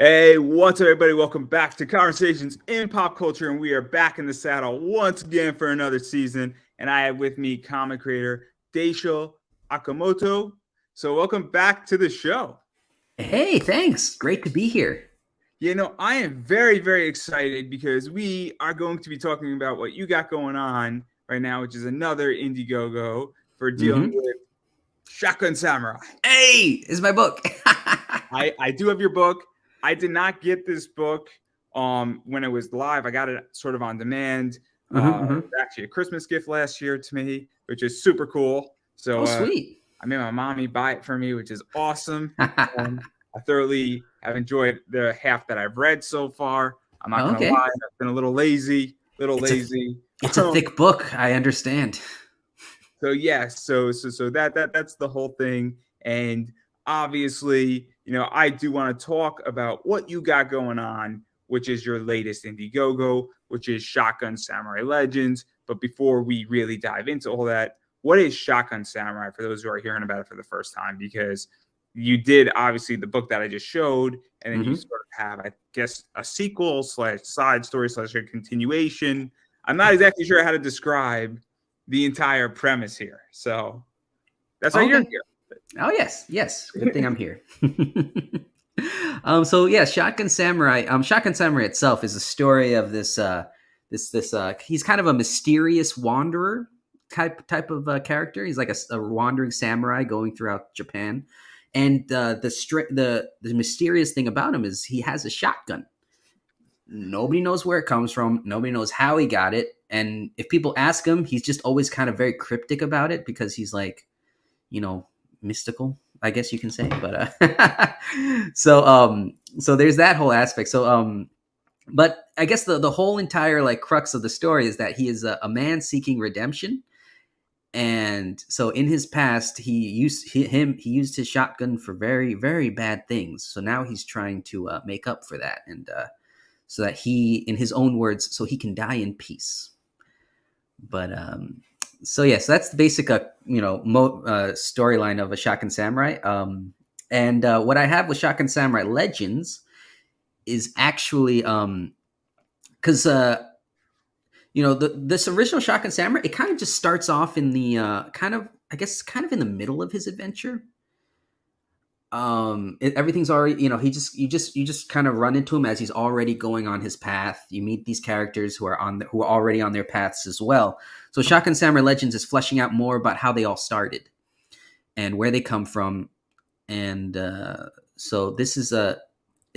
Hey, what's up, everybody? Welcome back to Conversations in Pop Culture, and we are back in the saddle once again for another season. And I have with me comic creator Dachul Okamoto. So, welcome back to the show. Hey, thanks. Great to be here. I am very, very excited because we are going to be talking about what you got going on right now, which is another Indiegogo for dealing hmm with Shotgun Samurai. Hey, this is my book. I do have your book. I did not get this book when it was live. I got it sort of on demand. It hmm was actually a Christmas gift last year to me, which is super cool. So Oh, sweet. I made my mommy buy it for me, which is awesome. I thoroughly have enjoyed the half that I've read so far. I'm not gonna lie, Okay. I've been a little lazy, little It's a lazy. it's a thick book. I understand. So yes, so that's the whole thing. And obviously, I do want to talk about what you got going on, which is your latest Indiegogo, which is Shotgun Samurai Legends. But before we really dive into all that, what is Shotgun Samurai for those who are hearing about it for the first time? Because you did obviously the book that I just showed, and then you hmm sort of have, I guess, a sequel slash side story slash a continuation. I'm not exactly sure how to describe the entire premise here. So that's why you're Okay. Oh, yes, yes. Good thing here. I'm here. So yeah, Shotgun Samurai. Shotgun Samurai itself is a story of this. He's kind of a mysterious wanderer type of character. He's like a wandering samurai going throughout Japan, and the mysterious thing about him is he has a shotgun. Nobody knows where it comes from. Nobody knows how he got it. And if people ask him, he's just always kind of very cryptic about it because he's like, you know, mystical, I guess you can say. But so there's that whole aspect. But I guess the whole entire like crux of the story is that he is a man seeking redemption. And so in his past, he used his shotgun for very very bad things. So now he's trying to make up for that, and so that he, in his own words, so he can die in peace. But so yeah, so that's the basic storyline of a Shotgun Samurai. And what I have with Shotgun Samurai Legends is actually because this original Shotgun Samurai, it kind of just starts off in the kind of, I guess, kind of in the middle of his adventure. Everything's already, you just kind of run into him as he's already going on his path. You meet these characters who are already on their paths as well. So Shotgun Samurai Legends is fleshing out more about how they all started and where they come from. And so this is a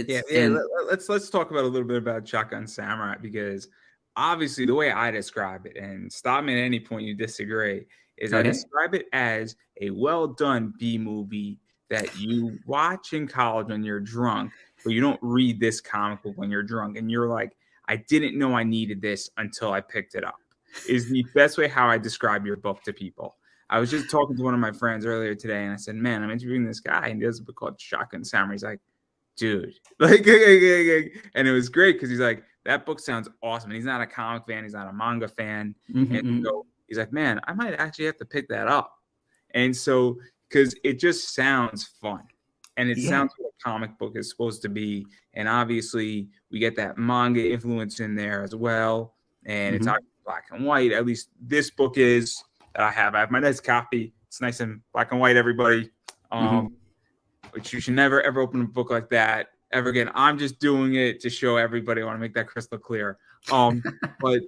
Yeah, it's yeah. and Let's talk about a little bit about Shotgun Samurai because obviously the way I describe it, and stop me at any point you disagree, is I Okay. describe it as a well done B movie that you watch in college when you're drunk, but you don't read this comic book when you're drunk, and you're like, I didn't know I needed this until I picked it up. Is the best way how I describe your book to people. I was just talking to one of my friends earlier today, and I said, "Man, I'm interviewing this guy, and he has a book called Shotgun Samurai." He's like, dude, and it was great because he's like, that book sounds awesome. And he's not a comic fan, he's not a manga fan. And mm-hmm, so he's like, man, I might actually have to pick that up. And so, because it just sounds fun and it yeah. sounds what a comic book is supposed to be. And obviously, we get that manga influence in there as well. And it's Mm-hmm, obviously black and white. At least this book is that I have. I have my nice copy. It's nice and black and white, everybody. Um, mm-hmm. which you should never ever open a book like that ever again. I'm just doing it to show everybody. I want to make that crystal clear. But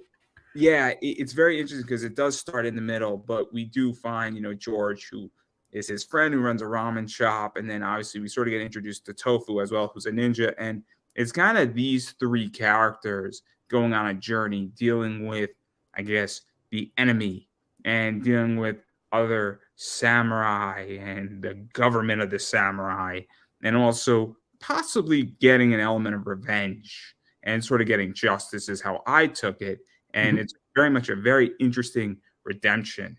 yeah, it's very interesting because it does start in the middle, but we do find, George, who is his friend who runs a ramen shop, and then obviously we sort of get introduced to Tofu as well, who's a ninja, and it's kind of these three characters going on a journey, dealing with, I guess, the enemy and dealing with other samurai and the government of the samurai, and also possibly getting an element of revenge and sort of getting justice is how I took it. And Mm-hmm. it's very much a very interesting redemption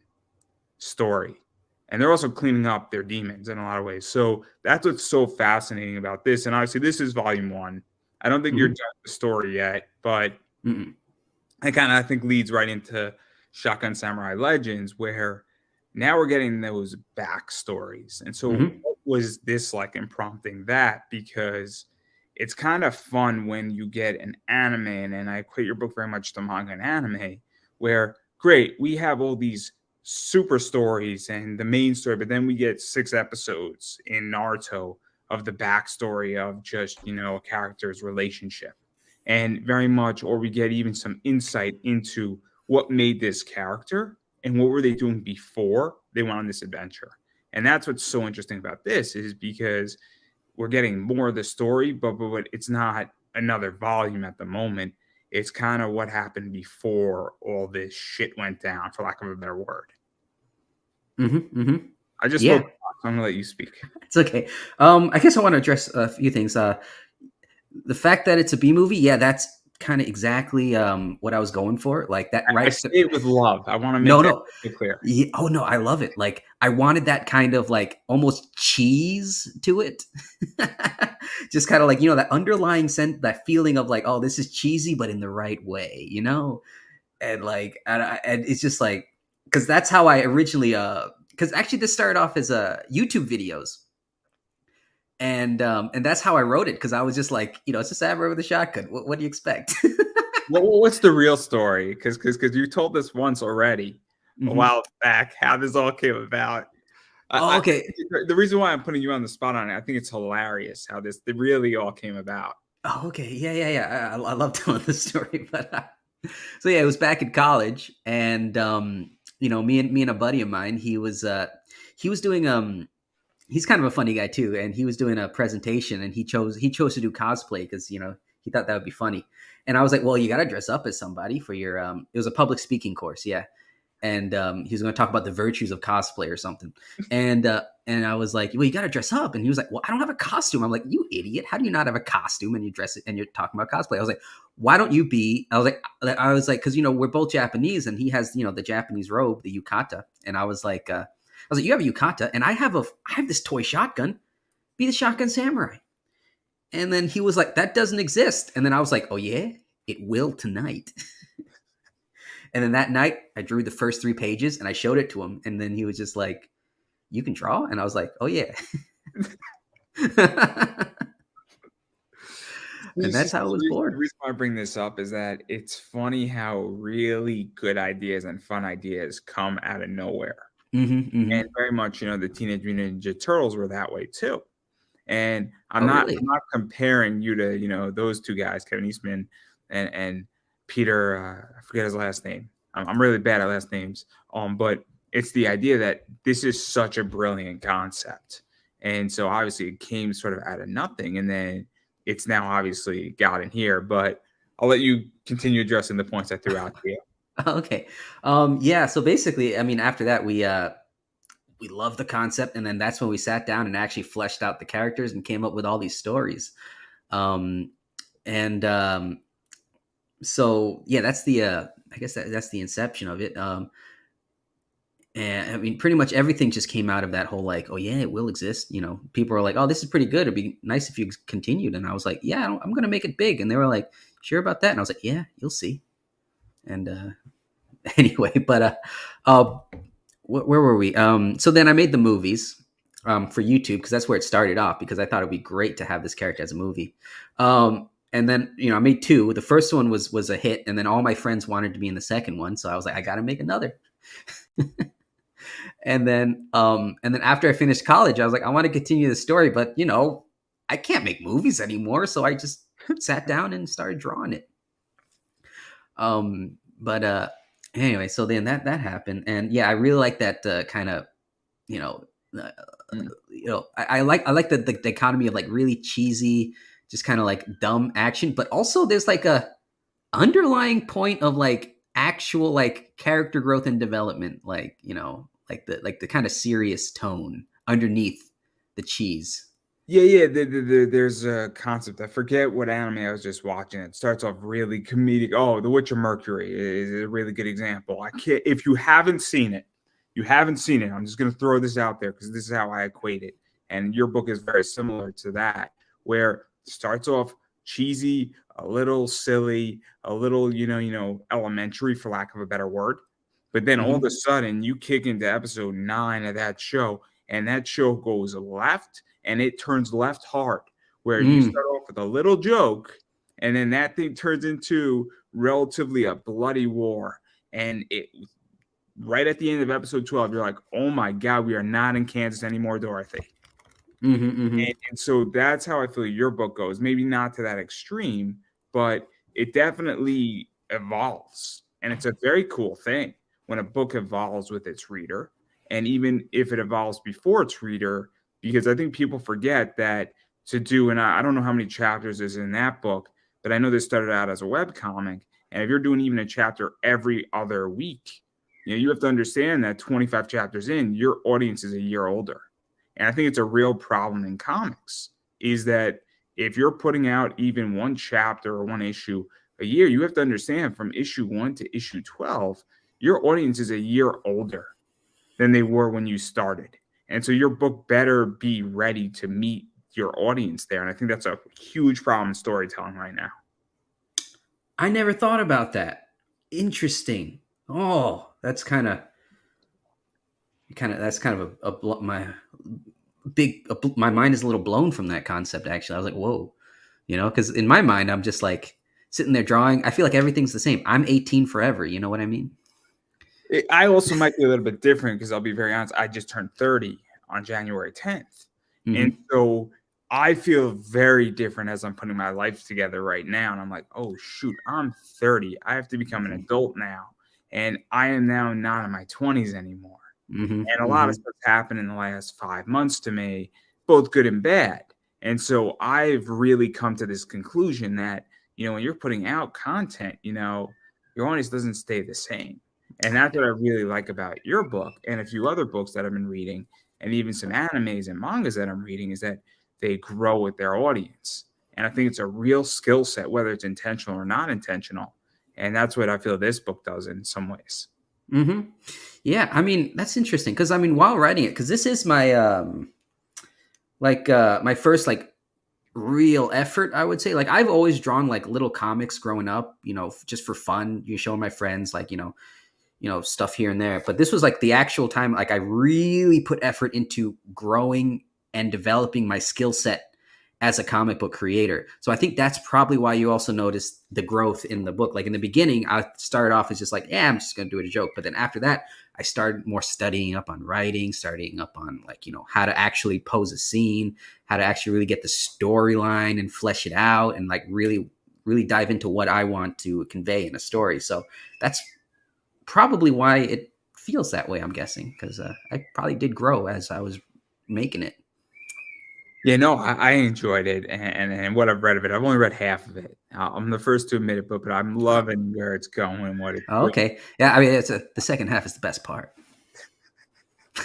story. And they're also cleaning up their demons in a lot of ways. So that's what's so fascinating about this. And obviously, this is volume one. I don't think you're Mm-hmm. done with the story yet, but Mm-hmm. it kind of, I think, leads right into Shotgun Samurai Legends, where now we're getting those backstories. And so, Mm-hmm. what was this like in prompting that? Because it's kind of fun when you get an anime, and I equate your book very much to manga and anime, where great, we have all these super stories and the main story, but then we get 6 episodes in Naruto of the backstory of just, a character's relationship. And very much, or we get even some insight into what made this character and what were they doing before they went on this adventure. And that's what's so interesting about this, is because we're getting more of the story, but it's not another volume at the moment. It's kind of what happened before all this shit went down, for lack of a better word. I just Yeah, spoke. So I'm gonna let you speak. it's okay. I guess I want to address a few things. The fact that it's a B movie, yeah, that's kind of exactly what I was going for. Like that, I right? say it with love. I want to make No, that no. clear. Yeah, oh no, I love it. Like I wanted that kind of like almost cheese to it. Just kind of like, that underlying sense, that feeling of like, oh, this is cheesy, but in the right way, And like, and it's just like, because that's how I originally, because actually this started off as YouTube videos. And that's how I wrote it, because I was just like, it's a samurai with a shotgun. What do you expect? What's the real story? Because you told this once already a Mhm. while back how this all came about. Oh, I okay. the reason why I'm putting you on the spot on it, I think it's hilarious how this it really all came about. Oh, okay. Yeah, yeah, yeah. I love telling the story, but so yeah, it was back in college, and me and a buddy of mine, he was doing he's kind of a funny guy too, and he was doing a presentation, and he chose to do cosplay because he thought that would be funny, and I was like, well, you got to dress up as somebody for your it was a public speaking course, yeah, and he was going to talk about the virtues of cosplay or something, and I was like, well, you got to dress up, and he was like, well, I don't have a costume. I'm like, you idiot, how do you not have a costume and you dress it and you're talking about cosplay? I was like, why don't you be? I was like, because we're both Japanese, and he has the Japanese robe, the yukata, and I was like, you have a yukata, and I have this toy shotgun. Be the shotgun samurai. And then he was like, that doesn't exist. And then I was like, oh yeah, it will tonight. And then that night, I drew the first 3 pages and I showed it to him. And then he was just like, you can draw? And I was like, oh yeah. And that's how it was The born. reason why I bring this up is that it's funny how really good ideas and fun ideas come out of nowhere. And Mm-hmm. very much, the Teenage Mutant Ninja Turtles were that way too. And I'm Oh not really? I'm not comparing you to, those 2 guys, Kevin Eastman and Peter, I forget his last name. I'm really bad at last names. But it's the idea that this is such a brilliant concept. And so obviously it came sort of out of nothing, and then it's now obviously gotten here, but I'll let you continue addressing the points I threw out to you. Okay. Yeah. So basically, I mean, after that, we loved the concept, and then that's when we sat down and actually fleshed out the characters and came up with all these stories. Um, and So yeah, that's the I guess that's the inception of it. And I mean, pretty much everything just came out of that whole like, oh yeah, it will exist. People are like, oh, this is pretty good. It'd be nice if you continued. And I was like, yeah, I'm gonna make it big. And they were like, sure about that? And I was like, yeah, you'll see. And anyway, but uh, where were we? So then I made the movies for YouTube, because that's where it started off, because I thought it'd be great to have this character as a movie. And then I made 2. The first one was a hit, and then all my friends wanted to be in the second one, so I was like, I got to make another. And then after I finished college, I was like, I want to continue the story, but I can't make movies anymore, so I just sat down and started drawing it. But anyway, so then that happened, and yeah, I really like that kind of you know uh, Mm. I like the dichotomy of like really cheesy, just kind of like dumb action, but also there's like a underlying point of like actual like character growth and development, like like the kind of serious tone underneath the cheese. Yeah, yeah. There's a concept. I forget what anime I was just watching. It starts off really comedic. Oh, The Witcher Mercury is a really good example. I can't. If you haven't seen it, you haven't seen it. I'm just gonna throw this out there because this is how I equate it. And your book is very similar to that, where it starts off cheesy, a little silly, a little elementary, for lack of a better word. But then all of Hmm. a sudden, you kick into episode 9 of that show, and that show goes left, and it turns left hard, where you Mm. start off with a little joke, and then that thing turns into relatively a bloody war. And it right at the end of episode 12, you're like, oh my God, we are not in Kansas anymore, Dorothy. Mm-hmm, mm-hmm. And so that's how I feel your book goes. Maybe not to that extreme, but it definitely evolves. And it's a very cool thing when a book evolves with its reader. And even if it evolves before its reader, because I think people forget that to do, and I don't know how many chapters is in that book, but I know this started out as a web comic. And if you're doing even a chapter every other week, you have to understand that 25 chapters in, your audience is a year older. And I think it's a real problem in comics is that if you're putting out even one chapter or one issue a year, you have to understand from issue 1 to issue 12, your audience is a year older than they were when you started. And so your book better be ready to meet your audience there. And I think that's a huge problem in storytelling right now. I never thought about that. Interesting. Oh, that's kind of my my mind is a little blown from that concept. Actually, I was like, whoa, because in my mind, I'm just like sitting there drawing. I feel like everything's the same. I'm 18 forever. You know what I mean? I also might be a little bit different because I'll be very honest. I just turned 30 on January 10th. And Mm-hmm. so I feel very different as I'm putting my life together right now. And I'm like, oh, shoot, I'm 30. I have to become an Mm-hmm. adult now. And I am now not in my 20s anymore. Mm-hmm. And a lot Mm-hmm. of stuff's happened in the last 5 months to me, both good and bad. And so I've really come to this conclusion that, when you're putting out content, your audience doesn't stay the same. And that's what I really like about your book and a few other books that I've been reading, and even some animes and mangas that I'm reading, is that they grow with their audience. And I think it's a real skill set, whether it's intentional or not intentional. And that's what I feel this book does in some ways. Mm-hmm. Yeah, I mean that's interesting because I mean while writing it, because this is my my first like real effort, I would say. Like I've always drawn like little comics growing up, just for fun. You show my friends like stuff here and there. But this was like the actual time like I really put effort into growing and developing my skill set as a comic book creator. So I think that's probably why you also noticed the growth in the book. Like in the beginning, I started off as just like, yeah, I'm just going to do it a joke. But then after that, I started more studying up on writing, starting up on like, how to actually pose a scene, how to actually really get the storyline and flesh it out and like really, really dive into what I want to convey in a story. So that's probably why it feels that way, I'm guessing, because I probably did grow as I was making it. Yeah, no, I enjoyed it, and what I've read of it, I've only read half of it. I'm the first to admit it, but I'm loving where it's going, what it's Oh, bringing. okay. Yeah, I mean, the second half is the best part.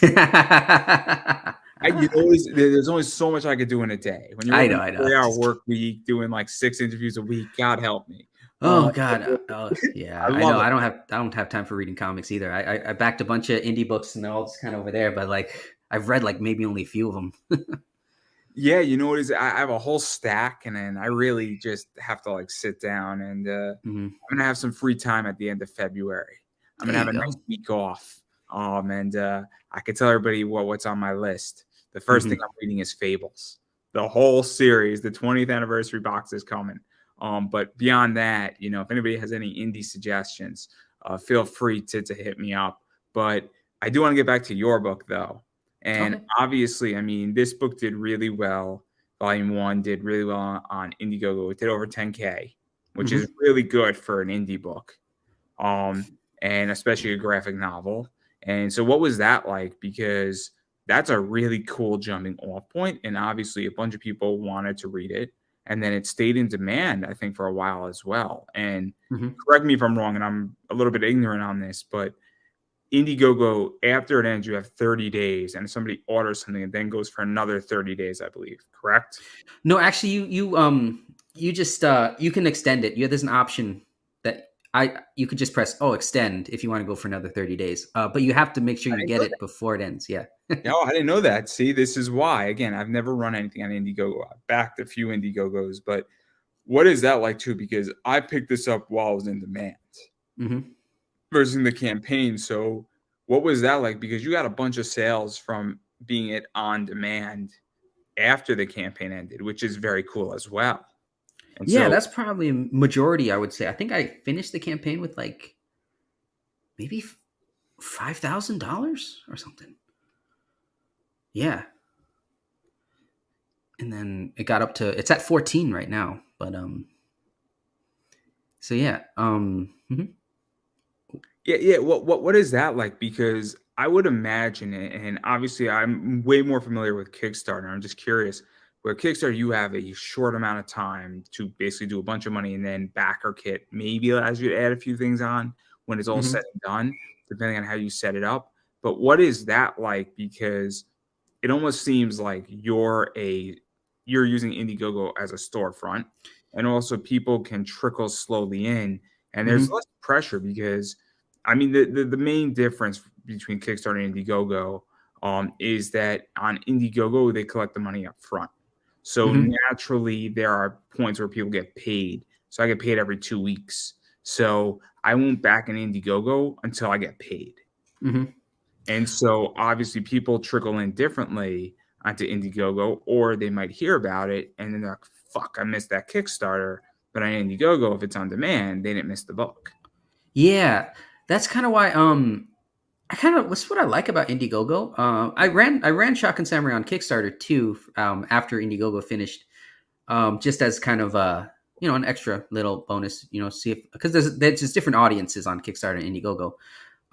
I There's only so much I could do in a day. When you're working know, I a know. 3-hour work week, doing like 6 interviews a week, God help me. Oh God. Oh yeah. I I love know. it. I don't have time for reading comics either. I backed a bunch of indie books and they're all just kind of over there, but like I've read like maybe only a few of them. Yeah, you know what is? I have a whole stack, and then I really just have to like sit down, and Mhm. I'm gonna have some free time at the end of February. I'm There gonna have you a nice go. week off. And I can tell everybody what's on my list. The first thing Mhm. I'm reading is Fables. The whole series, the 20th anniversary box is coming. But beyond that, if anybody has any indie suggestions, feel free to hit me up. But I do want to get back to your book though. And Okay. obviously, I mean, this book did really well. Volume 1 did really well on Indiegogo. It did over 10K, which is Mhm. really good for an indie book, and especially a graphic novel. And so, what was that like? Because that's a really cool jumping off point, and obviously, a bunch of people wanted to read it, and then it stayed in demand, I think, for a while as well. And Mhm. correct me if I'm wrong, and I'm a little bit ignorant on this, but Indiegogo, after it ends, you have 30 days, and if somebody orders something, it then goes for another 30 days, I believe. Correct? No, actually, you just you can extend it. There's an option that you could just press extend if you want to go for another 30 days. But you have to make sure I you didn't get know it before it ends. Yeah. No, I didn't know that. See, this is why. Again, I've never run anything on Indiegogo. I've backed a few Indiegogos, but what is that like too? Because I picked this up while I was in demand Hmm. versus the campaign. So, what was that like? Because you got a bunch of sales from being it on demand after the campaign ended, which is very cool as well. And Yeah, so that's probably a majority, I would say. I think I finished the campaign with like maybe $5,000 or something. Yeah. And then it got up to it's at 14 right now. But so yeah. yeah. What is that like? Because I would imagine it, and obviously I'm way more familiar with Kickstarter. I'm just curious. Where Kickstarter, you have a short amount of time to basically do a bunch of money, and then backer kit maybe allows you to add a few things on when it's all Mhm. said and done, depending on how you set it up. But what is that like? Because it almost seems like you're using Indiegogo as a storefront, and also people can trickle slowly in, and there's Mhm. less pressure because, I mean, the main difference between Kickstarter and Indiegogo is that on Indiegogo they collect the money up front, so Mhm. naturally there are points where people get paid. So I get paid every 2 weeks, so I won't back an Indiegogo until I get paid. Mhm. And so obviously people trickle in differently onto Indiegogo, or they might hear about it and then they're like, fuck, I missed that Kickstarter. But on Indiegogo, if it's on demand, they didn't miss the book. Yeah. That's kind of why I kind of what's what I like about Indiegogo. I ran Shotgun Samurai on Kickstarter too after Indiegogo finished. Just as kind of an extra little bonus, see if because there's just different audiences on Kickstarter and Indiegogo.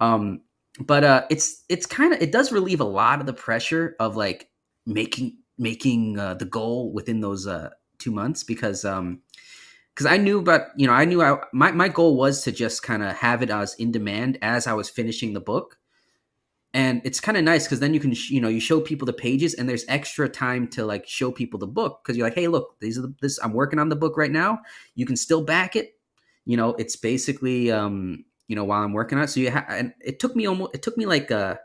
Um, but it's kind of it does relieve a lot of the pressure of like making the goal within those 2 months because I knew about I knew my goal was to just kind of have it as in demand as I was finishing the book, and it's kind of nice because then you can you show people the pages and there's extra time to like show people the book because you're like, hey, look, these are this I'm working on the book right now. You can still back it. It's basically while I'm working on it. So and it took me like a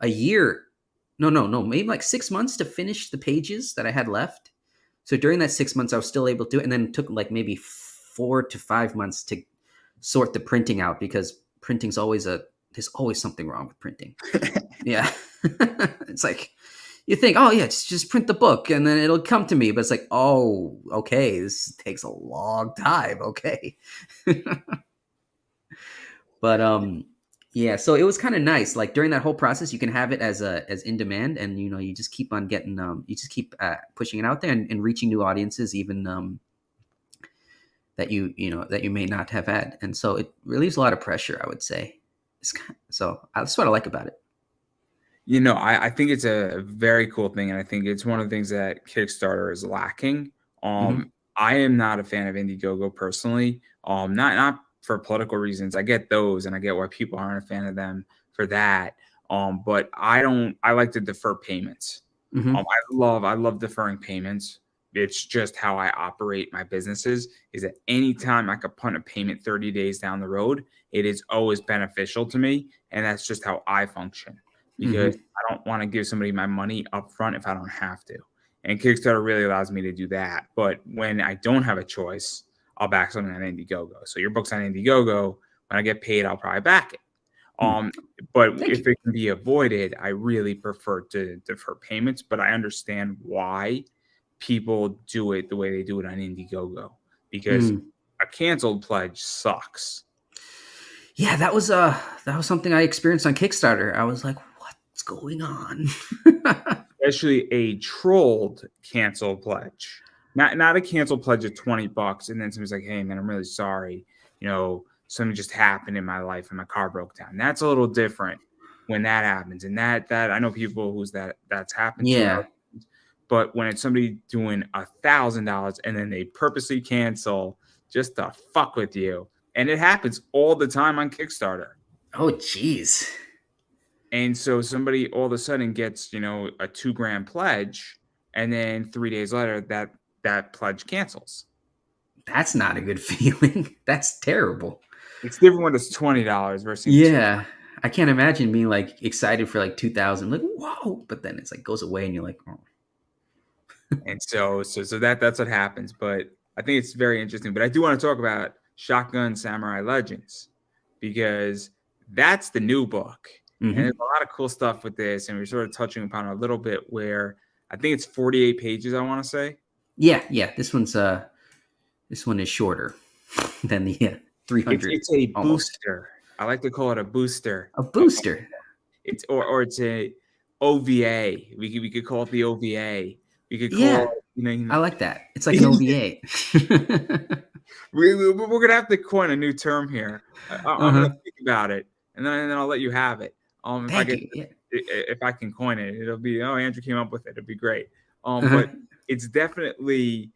year, no, maybe like 6 months to finish the pages that I had left. So during that 6 months, I was still able to do it, and then it took like maybe 4 to 5 months to sort the printing out because printing's always there's always something wrong with printing. Yeah. It's like you think, oh yeah, just print the book and then it'll come to me. But it's like, oh, okay, this takes a long time. Okay. But yeah, so it was kind of nice. Like during that whole process, you can have it as in demand, and you just keep on getting you just keep pushing it out there and reaching new audiences, even that that you may not have had, and so it relieves a lot of pressure. I would say. So that's what I like about it. I think it's a very cool thing, and I think it's one of the things that Kickstarter is lacking. Hmm. I am not a fan of Indiegogo personally. Not for political reasons. I get those, and I get why people aren't a fan of them for that. But I don't. I like to defer payments. Hmm. I love deferring payments. It's just how I operate my businesses. Is that anytime I could punt a payment 30 days down the road, it is always beneficial to me, and that's just how I function because Hmm. I don't want to give somebody my money up front if I don't have to. And Kickstarter really allows me to do that. But when I don't have a choice, I'll back something on Indiegogo. So your book's on Indiegogo. When I get paid, I'll probably back it. Um, but Thank if you. it can be avoided, I really prefer to defer payments. But I understand why people do it the way they do it on Indiegogo because Mm. a canceled pledge sucks. Yeah, that was something I experienced on Kickstarter. I was like, what's going on? Especially a trolled cancel pledge. Not a cancel pledge of $20 and then somebody's like, "Hey man, I'm really sorry. Something just happened in my life and my car broke down." That's a little different when that happens. And that I know people who's that's happened to. Yeah. But when it's somebody doing $1,000 and then they purposely cancel just to fuck with you, and it happens all the time on Kickstarter. Oh, jeez. And so somebody all of a sudden gets, a 2 grand pledge, and then 3 days later that pledge cancels. That's not a good feeling. That's terrible. It's different when it's $20 versus two. Yeah. I can't imagine being like excited for like 2000 like whoa, but then it's like goes away and you're like, oh. And so that's what happens. But I think it's very interesting. But I do want to talk about Shotgun Samurai Legends because that's the new book. And there's Mhm. a lot of cool stuff with this. And we're sort of touching upon a little bit where I think it's 48 pages, I want to say. Yeah. This one is shorter than the 300 It's a almost. booster. I like to call it a booster. A booster. It's or it's a OVA. We could call it the OVA. We could call Yeah, it, I like that. It's like an OVA. we're gonna have to coin a new term here. I'm gonna Uh-huh. think about it, and then I'll let you have it. If I Thank get you. Yeah. if I can coin it, it'll be, oh, Andrew came up with it. It'll be great. Uh-huh. But it's definitely,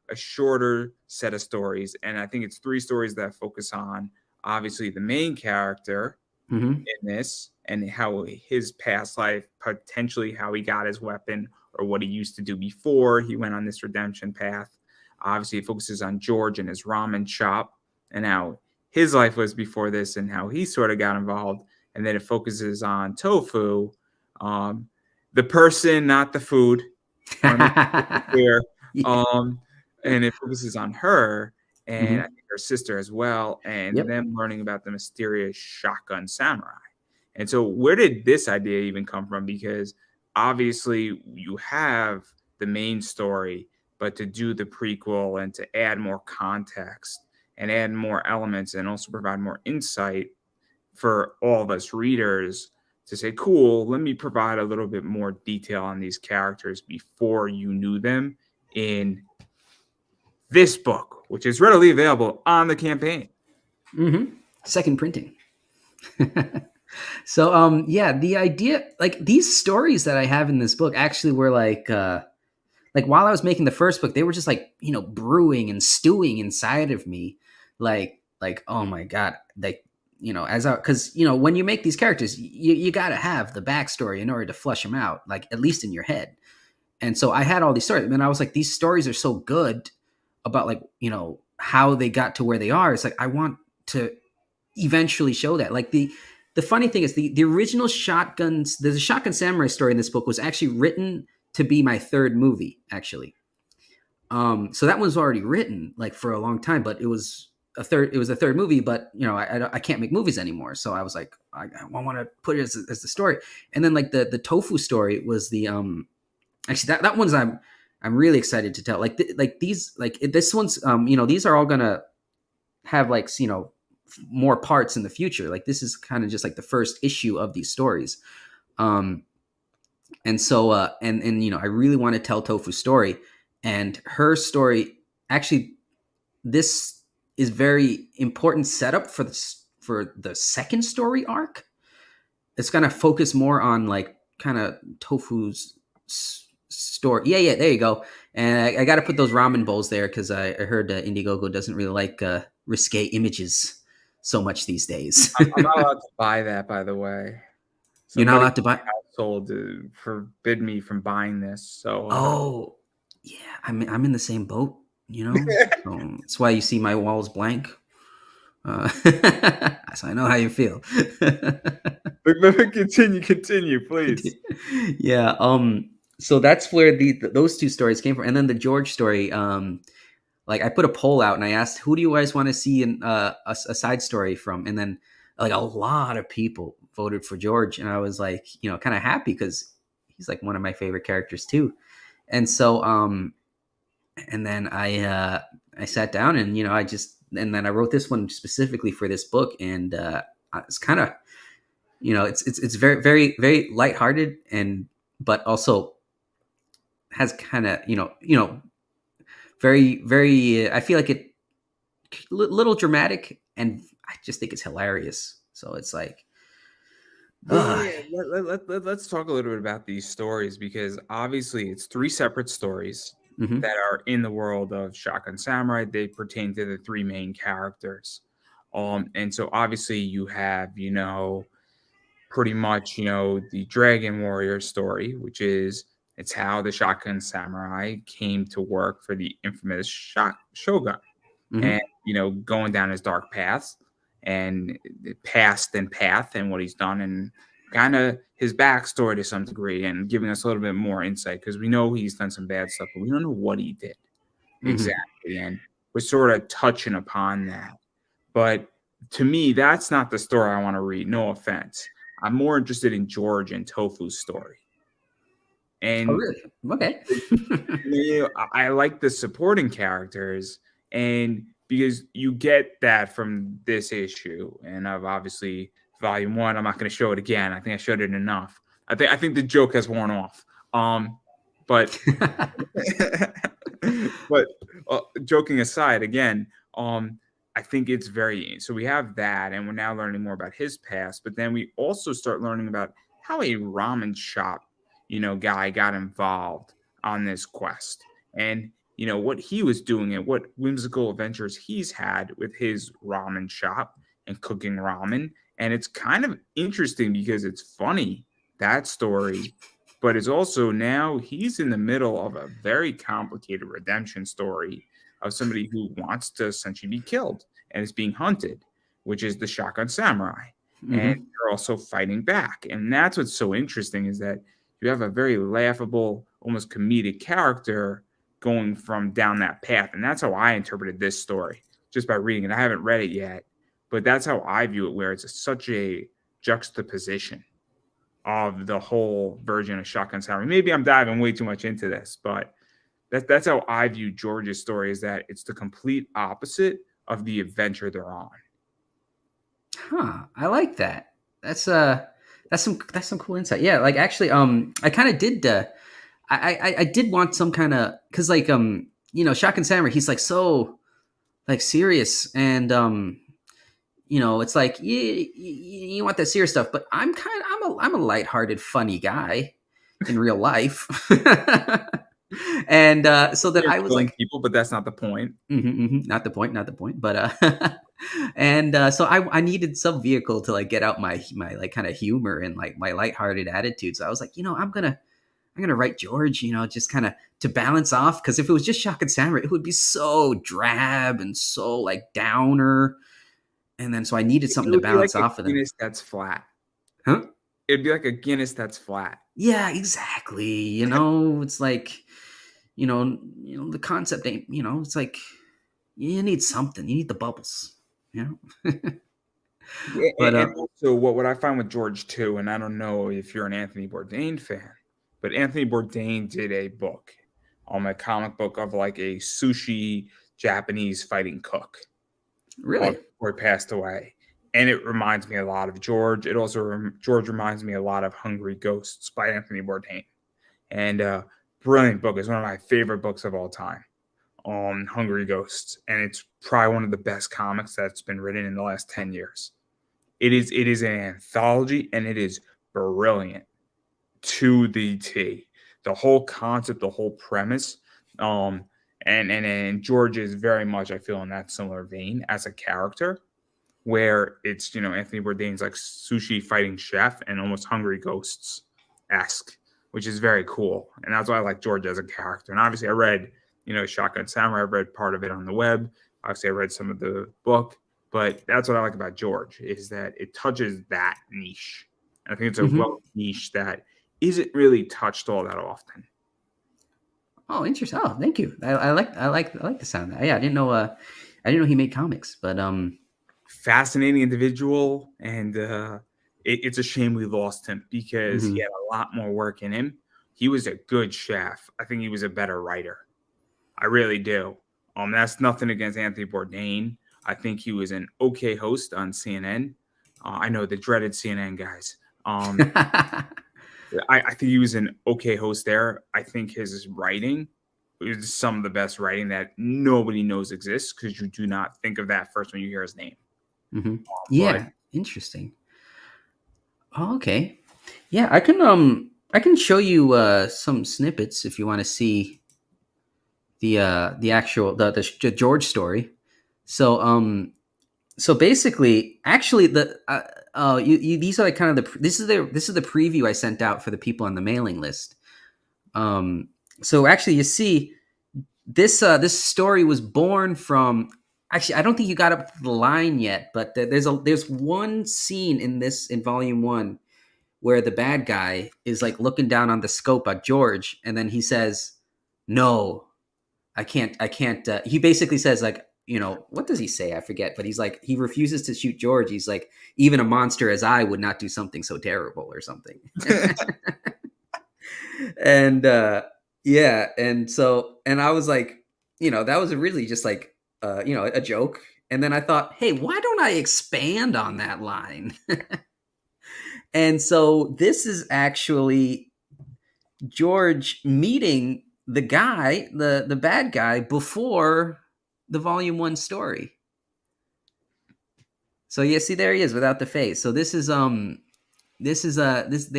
a shorter set of stories, and I think it's three stories that focus on obviously the main character Hmm. in this and how his past life, potentially how he got his weapon or what he used to do before he went on this redemption path. Obviously, it focuses on George and his ramen shop and how his life was before this and how he sort of got involved. And then it focuses on Tofu, um, the person, not the food. I want to make it clear. Yeah. Um, and it focuses on her and I Hmm. think her sister as well, and Yep. them learning about the mysterious shotgun samurai. And so, where did this idea even come from? Because obviously, you have the main story, but to do the prequel and to add more context and add more elements and also provide more insight for all of us readers to say, cool, let me provide a little bit more detail on these characters before you knew them in this book, which is readily available on the campaign. Hmm. Second printing. So yeah, the idea, like these stories that I have in this book actually were like while I was making the first book, they were just like, brewing and stewing inside of me. Like, oh my God. Like, as I, cause when you make these characters, you got to have the backstory in order to flush them out, like at least in your head. And so I had all these stories, and I was like, these stories are so good about like, how they got to where they are. It's like, I want to eventually show that. Like the funny thing is the original shotguns, there's a shotgun samurai story in this book was actually written to be my third movie, actually. So that one's already written like for a long time, but it was a third movie, but I can't make movies anymore. So I was like, I want to put it as the story. And then like the tofu story was the actually that one's I'm really excited to tell. Like these, like this one's these are all gonna have like more parts in the future. Like this is kind of just like the first issue of these stories. Um, and so and I really want to tell Tofu's story, and her story actually, this is very important setup for the second story arc. It's gonna focus more on like kind of Tofu's story. Yeah, there you go. And I got to put those ramen bowls there because I heard Indiegogo doesn't really like risque images so much these days. I'm not allowed to buy that, by the way. You're not Somebody in allowed to buy. my household forbid me from buying this. So, Oh, yeah, I'm in the same boat. So that's why you see my walls blank. So I know how you feel. continue, please. Yeah. So that's where those two stories came from, and then the George story. Like I put a poll out and I asked, who do you guys want to see in a side story from? And then like a lot of people voted for George, and I was like, kind of happy because he's like one of my favorite characters too. And so, and then I sat down and and then I wrote this one specifically for this book, and it's kind of it's very very very lighthearted, and but also has kind of very very I feel like it little dramatic, and I just think it's hilarious. So it's like, Yeah, let's talk a little bit about these stories because obviously it's three separate stories mhm, that are in the world of Shotgun Samurai. They pertain to the three main characters. And so obviously you have, pretty much, the Dragon Warrior story, which is it's how the Shotgun Samurai came to work for the infamous Shogun and, mhm, going down his dark paths and past and path and what he's done and kind of his backstory to some degree and giving us a little bit more insight because we know he's done some bad stuff, but we don't know what he did mhm. exactly. And we're sort of touching upon that. But to me, that's not the story I want to read. No offense. I'm more interested in George and Tofu's story. Oh, And really? Okay. I like the supporting characters, and because you get that from this issue, and I've obviously volume one. I'm not going to show it again. I think I showed it enough. I think the joke has worn off. But but joking aside, again, I think it's very so we have that, and we're now learning more about his past. But then we also start learning about how a ramen shop, guy got involved on this quest, and what he was doing and what whimsical adventures he's had with his ramen shop and cooking ramen. And it's kind of interesting because it's funny, that story, but it's also now he's in the middle of a very complicated redemption story of somebody who wants to essentially be killed and is being hunted, which is the shotgun samurai. And Hmm. you're also fighting back. And that's what's so interesting, is that you have a very laughable, almost comedic character going from down that path. And that's how I interpreted this story just by reading it. I haven't read it yet, but that's how I view it, where such a juxtaposition of the whole version of Shotgun Samurai. Maybe I'm diving way too much into this, but that's how I view George's story, is that it's the complete opposite of the adventure they're on. Huh. I like that. That's some cool insight. Yeah, like actually, I kind of did. I did want some kind of, because like Shotgun Samurai, he's like so like serious, and it's like you want that serious stuff, but I'm a lighthearted, funny guy in real life. And so that You're I was killing like, people, but that's not the point. not the point, not the point, but and so I needed some vehicle to like get out my like kind of humor and like my lighthearted attitude. So I was like, I'm gonna write George, just kind of to balance off, because if it was just Shotgun Samurai, it would be so drab and so like downer. And then so I needed It something to would be like balance a off of them. Guinness that's flat. Huh? It'd be like a Guinness that's flat. Yeah, exactly. It's like, the concept ain't, it's like you need something. You need the bubbles, you know? Yeah, But and also what I find with George too, and I don't know if you're an Anthony Bourdain fan, but Anthony Bourdain did a book, a comic book of like a sushi Japanese fighting cook, really, before he passed away. And it reminds me a lot of George. It also George reminds me a lot of Hungry Ghosts by Anthony Bourdain. And brilliant book. It's one of my favorite books of all time, on Hungry Ghosts, and it's probably one of the best comics that's been written in the last 10 years. It is an anthology, and it is brilliant to the T. The whole concept, the whole premise, and George is very much, I feel, in that similar vein as a character, where it's Anthony Bourdain's like sushi fighting chef and almost Hungry Ghosts esque, which is very cool, and that's why I like George as a character. And obviously, I read Shotgun Samurai. I read part of it on the web. Obviously, I read some of the book, but that's what I like about George, is that it touches that niche. And I think it's a hmm. well niche that isn't really touched all that often. Oh, interesting. Oh, thank you. I like the sound of that. Yeah, I didn't know he made comics, but Fascinating individual, and it's a shame we lost him, because he mhm. had a lot more work in him. He was a good chef. I think he was a better writer. I really do. That's nothing against Anthony Bourdain. I think he was an okay host on CNN. I know, the dreaded CNN guys. I think he was an okay host there. I think his writing is some of the best writing that nobody knows exists, because you do not think of that first when you hear his name. Mhm. But Yeah, interesting. Oh, okay. Yeah, I can show you some snippets if you want to see the actual the George story. So so basically, actually these are like kind of this is the preview I sent out for the people on the mailing list. So actually, you see, this story was born from. Actually, I don't think you got up to the line yet, but there's one scene in volume one where the bad guy is like looking down on the scope at George, and then he says, "No, I can't." He basically says like, what does he say? I forget, but he's like, he refuses to shoot George. He's like, even a monster as I would not do something so terrible or something. And yeah, and so and I was like, that was really just like a joke. And then I thought, hey, why don't I expand on that line? And so this is actually George meeting the guy, the bad guy, before the volume 1 story. So yeah, see, there he is without the face. So this they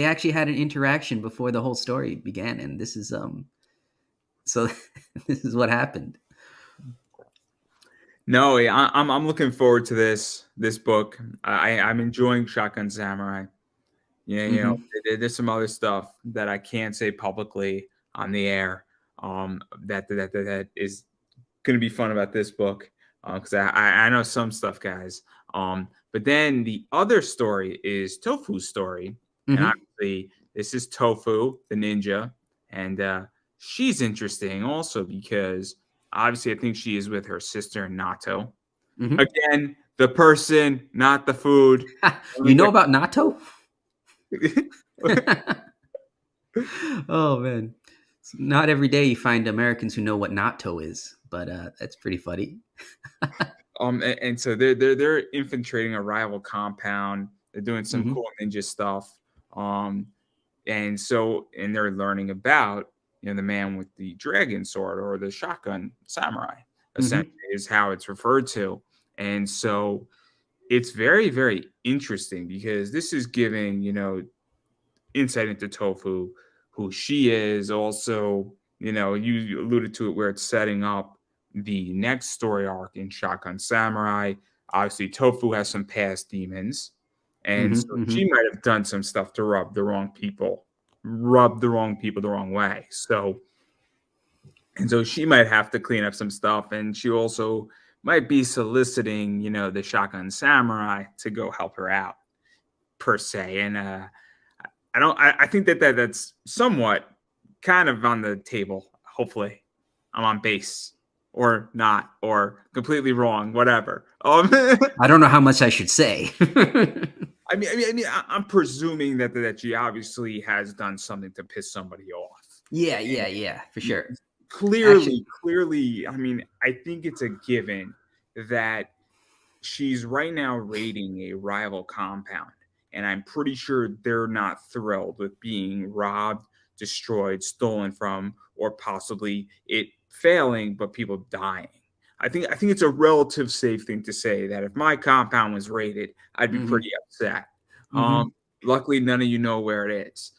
actually had an interaction before the whole story began, and this is so this is what happened. No, yeah, I'm looking forward to this book. I'm enjoying Shotgun Samurai. Yeah, Mm-hmm. there's some other stuff that I can't say publicly on the air. That is going to be fun about this book, because I know some stuff, guys. But then the other story is Tofu's story, and Mm-hmm. obviously this is Tofu, the ninja, and she's interesting also because obviously I think she is with her sister Nato. Mm-hmm. Again, the person, not the food. I'll You make know that about natto? clear. Oh man, not every day you find Americans who know what natto is, but that's pretty funny. And so they're infiltrating a rival compound. They're doing some Mm-hmm. cool ninja stuff. Um, and they're learning about the man with the dragon sword, or the shotgun samurai, Mm-hmm. essentially is how it's referred to. And so it's very, very interesting because this is giving insight into Tofu, who she is. Also, you alluded to it, where it's setting up the next story arc in Shotgun Samurai. Obviously, Tofu has some past demons, and Mm-hmm. so Mm-hmm. she might have done some stuff to rub the wrong people the wrong way. So she might have to clean up some stuff, and she also might be soliciting, the Shotgun Samurai to go help her out, per se. And I don't. I think that's somewhat kind of on the table. Hopefully, I'm on base, or not, or completely wrong. Whatever. I don't know how much I should say. I'm presuming that she obviously has done something to piss somebody off. Yeah, And yeah, yeah, for sure. Actually, clearly, I think it's a given that she's right now raiding a rival compound, and I'm pretty sure they're not thrilled with being robbed, destroyed, stolen from, or possibly it failing, but people dying. I think it's a relative safe thing to say that if my compound was raided, I'd be mm-hmm. pretty upset. Mm-hmm. Luckily, none of you know where it is.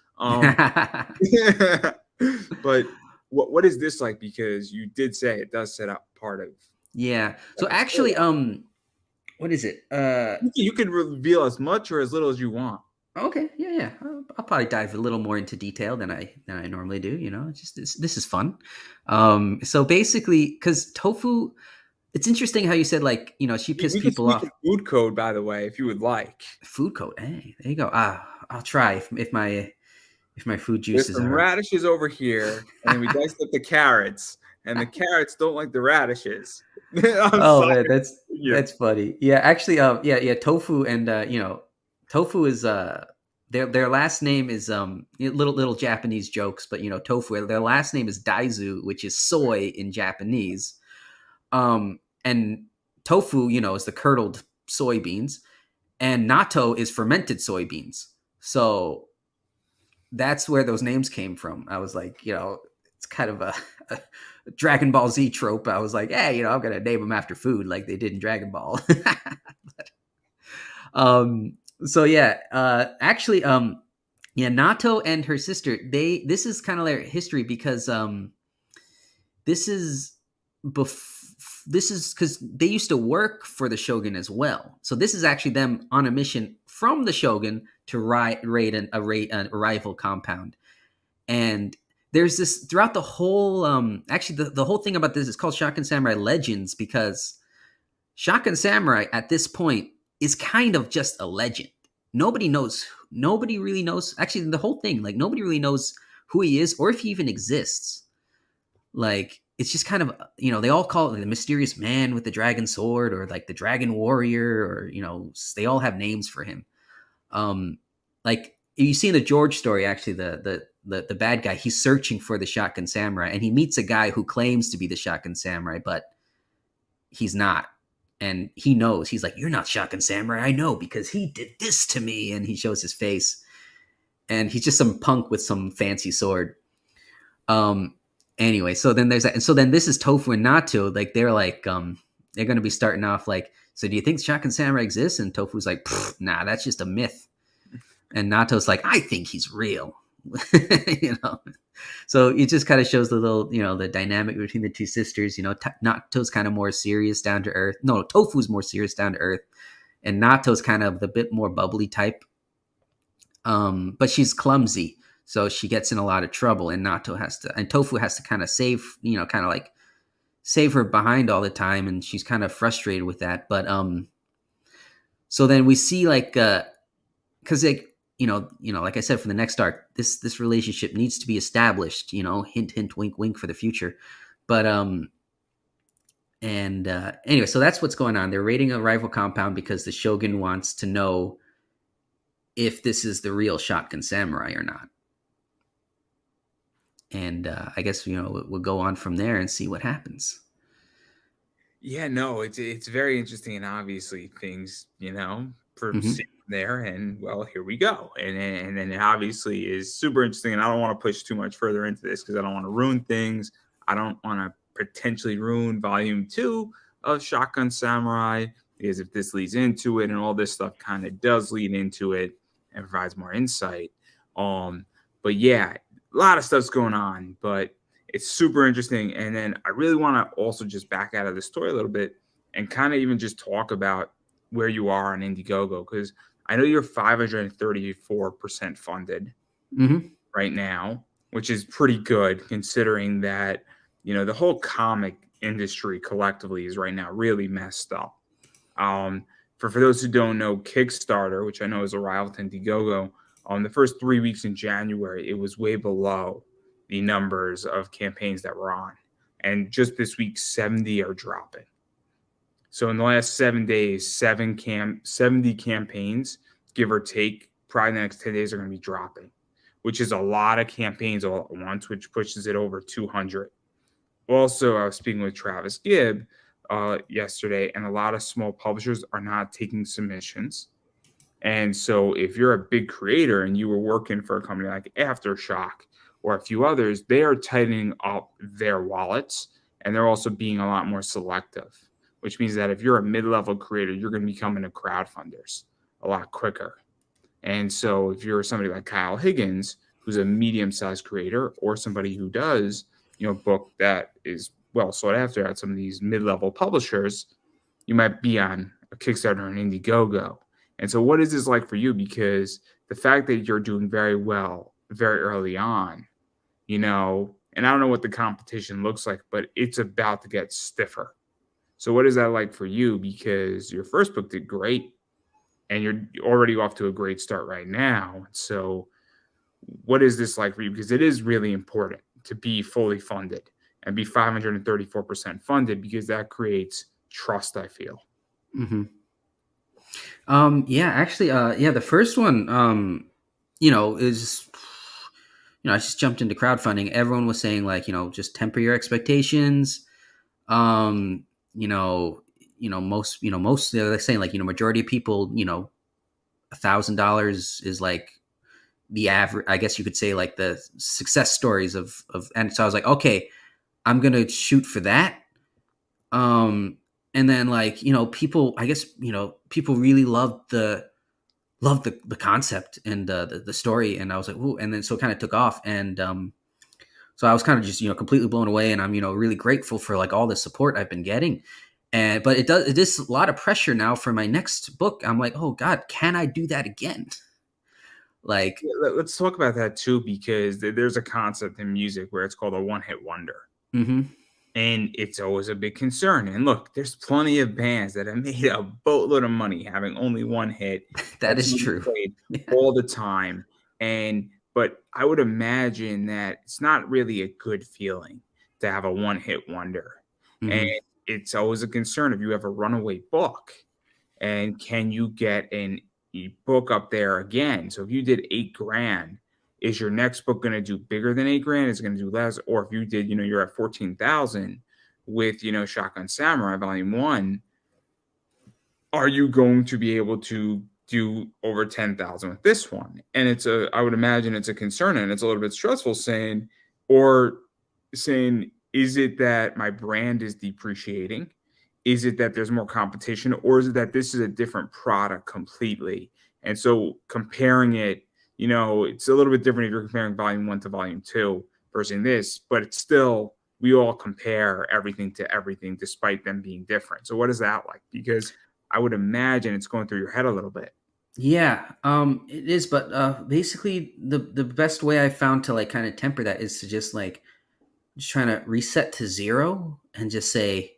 But what is this like? Because you did say it does set up part of Yeah. So the story. actually, what is it? You can reveal as much or as little as you want. Okay, yeah, yeah. I'll probably dive a little more into detail than I normally do. It's just this is fun. So basically, because tofu, it's interesting how you said like she pissed We can people speak in off. food code, by the way, if you would like. Food coat. Hey, there you go. I'll try if my food There's juices some are. radishes over here, and then we diced up the carrots, and the carrots don't like the radishes. I'm Oh sorry. man, that's funny. Yeah, actually, yeah, tofu and tofu is their last name is little Japanese jokes, but tofu, their last name is Daizu, which is soy in Japanese. And tofu, is the curdled soybeans, and natto is fermented soybeans. So that's where those names came from. I was like, it's kind of a Dragon Ball Z trope. I was like, hey, I'm gonna name them after food, like they did in Dragon Ball. um, so yeah, actually, yeah, Nato and her sister. This is kind of their history because this is this is because they used to work for the shogun as well. So this is actually them on a mission from the shogun to raid a rival compound. And there's this throughout the whole actually the whole thing about this is called Shotgun Samurai Legends, because Shotgun Samurai at this point is kind of just a legend. Nobody really knows, actually, the whole thing, like nobody really knows who he is or if he even exists. Like it's just kind of they all call it like the mysterious man with the dragon sword, or like the dragon warrior, or they all have names for him. Like you see in the George story, actually, the the bad guy, he's searching for the Shotgun Samurai, and he meets a guy who claims to be the Shotgun Samurai, but he's not. And he knows. He's like, "You're not Shotgun Samurai. I know because he did this to me." And he shows his face, and he's just some punk with some fancy sword. Um. Anyway, so then there's that, and so then this is Tofu and Nato. Like they're going to be starting off like, "So do you think Shotgun Samurai exists?" And Tofu's like, "Nah, that's just a myth." And Nato's like, "I think he's real." you know. So it just kind of shows the little, the dynamic between the two sisters. Nato's kind of more serious, down to earth. No, Tofu's more serious, down to earth, and Nato's kind of the bit more bubbly type. But she's clumsy, so she gets in a lot of trouble, and Tofu has to kind of save her behind all the time, and she's kind of frustrated with that. But so then we see because like I said, for the next arc, this relationship needs to be established. Hint, hint, wink, wink for the future. But anyway, so that's what's going on. They're raiding a rival compound because the Shogun wants to know if this is the real Shotgun Samurai or not. And I guess we'll go on from there and see what happens. Yeah, no, it's very interesting, and obviously things proceed there, and well, here we go, and then it obviously is super interesting. And I don't want to push too much further into this because I don't want to ruin things. I don't want to potentially ruin volume 2 of Shotgun Samurai, because if this leads into it and all this stuff kind of does lead into it and provides more insight. But yeah, a lot of stuff's going on, but it's super interesting. And then I really want to also just back out of the story a little bit and kind of even just talk about where you are on Indiegogo, because I know you're 534% funded right now, which is pretty good considering that, the whole comic industry collectively is right now really messed up. For those who don't know, Kickstarter, which I know is a rival to Indiegogo, the first 3 weeks in January, it was way below the numbers of campaigns that were on. And just this week, 70 are dropping. So in the last 7 days, 70 campaigns, give or take, probably the next 10 days are going to be dropping, which is a lot of campaigns all at once, which pushes it over 200. Also, I was speaking with Travis Gibb yesterday, and a lot of small publishers are not taking submissions. And so if you're a big creator and you were working for a company like Aftershock or a few others, they are tightening up their wallets, and they're also being a lot more selective, which means that if you're a mid-level creator, you're going to be coming to crowdfunders a lot quicker. And so if you're somebody like Kyle Higgins, who's a medium-sized creator, or somebody who does, book that is well sought after at some of these mid-level publishers, you might be on a Kickstarter or an Indiegogo. And so what is this like for you? Because the fact that you're doing very well very early on, and I don't know what the competition looks like, but it's about to get stiffer. So what is that like for you? Because your first book did great, and you're already off to a great start right now. So what is this like for you? Because it is really important to be fully funded and be 534% funded, because that creates trust, I feel. The first one, is, I just jumped into crowdfunding. Everyone was saying just temper your expectations. Most, they're saying majority of people, $1,000 is like the average. I guess you could say the success stories of, and so I was like, okay, I'm going to shoot for that. And then people, I guess, people really loved the concept and the story. And I was like, ooh, and then so it kind of took off. And so I was kind of just, completely blown away. And I'm, really grateful for all the support I've been getting. But it is a lot of pressure now for my next book. I'm like, oh God, can I do that again? Let's talk about that too, because there's a concept in music where it's called a one-hit wonder. And it's always a big concern. And look, there's plenty of bands that have made a boatload of money having only one hit. That is true. Played all the time. But I would imagine that it's not really a good feeling to have a one-hit wonder. And it's always a concern if you have a runaway book. And can you get an book up there again? So if you did $8,000 Is your next book going to do bigger than 8 grand? Is it going to do less? Or if you did, you're at 14,000 with, Shotgun Samurai Volume 1, are you going to be able to do over 10,000 with this one? And I would imagine it's a concern, and it's a little bit stressful saying, is it that my brand is depreciating? Is it that there's more competition, or is it that this is a different product completely? And so comparing it, it's a little bit different if you're comparing volume 1 to volume 2 versus this, but it's still, we all compare everything to everything despite them being different. So what is that like? Because I would imagine it's going through your head a little bit. Yeah, it is, but basically the best way I found to like kind of temper that is to just trying to reset to zero and just say,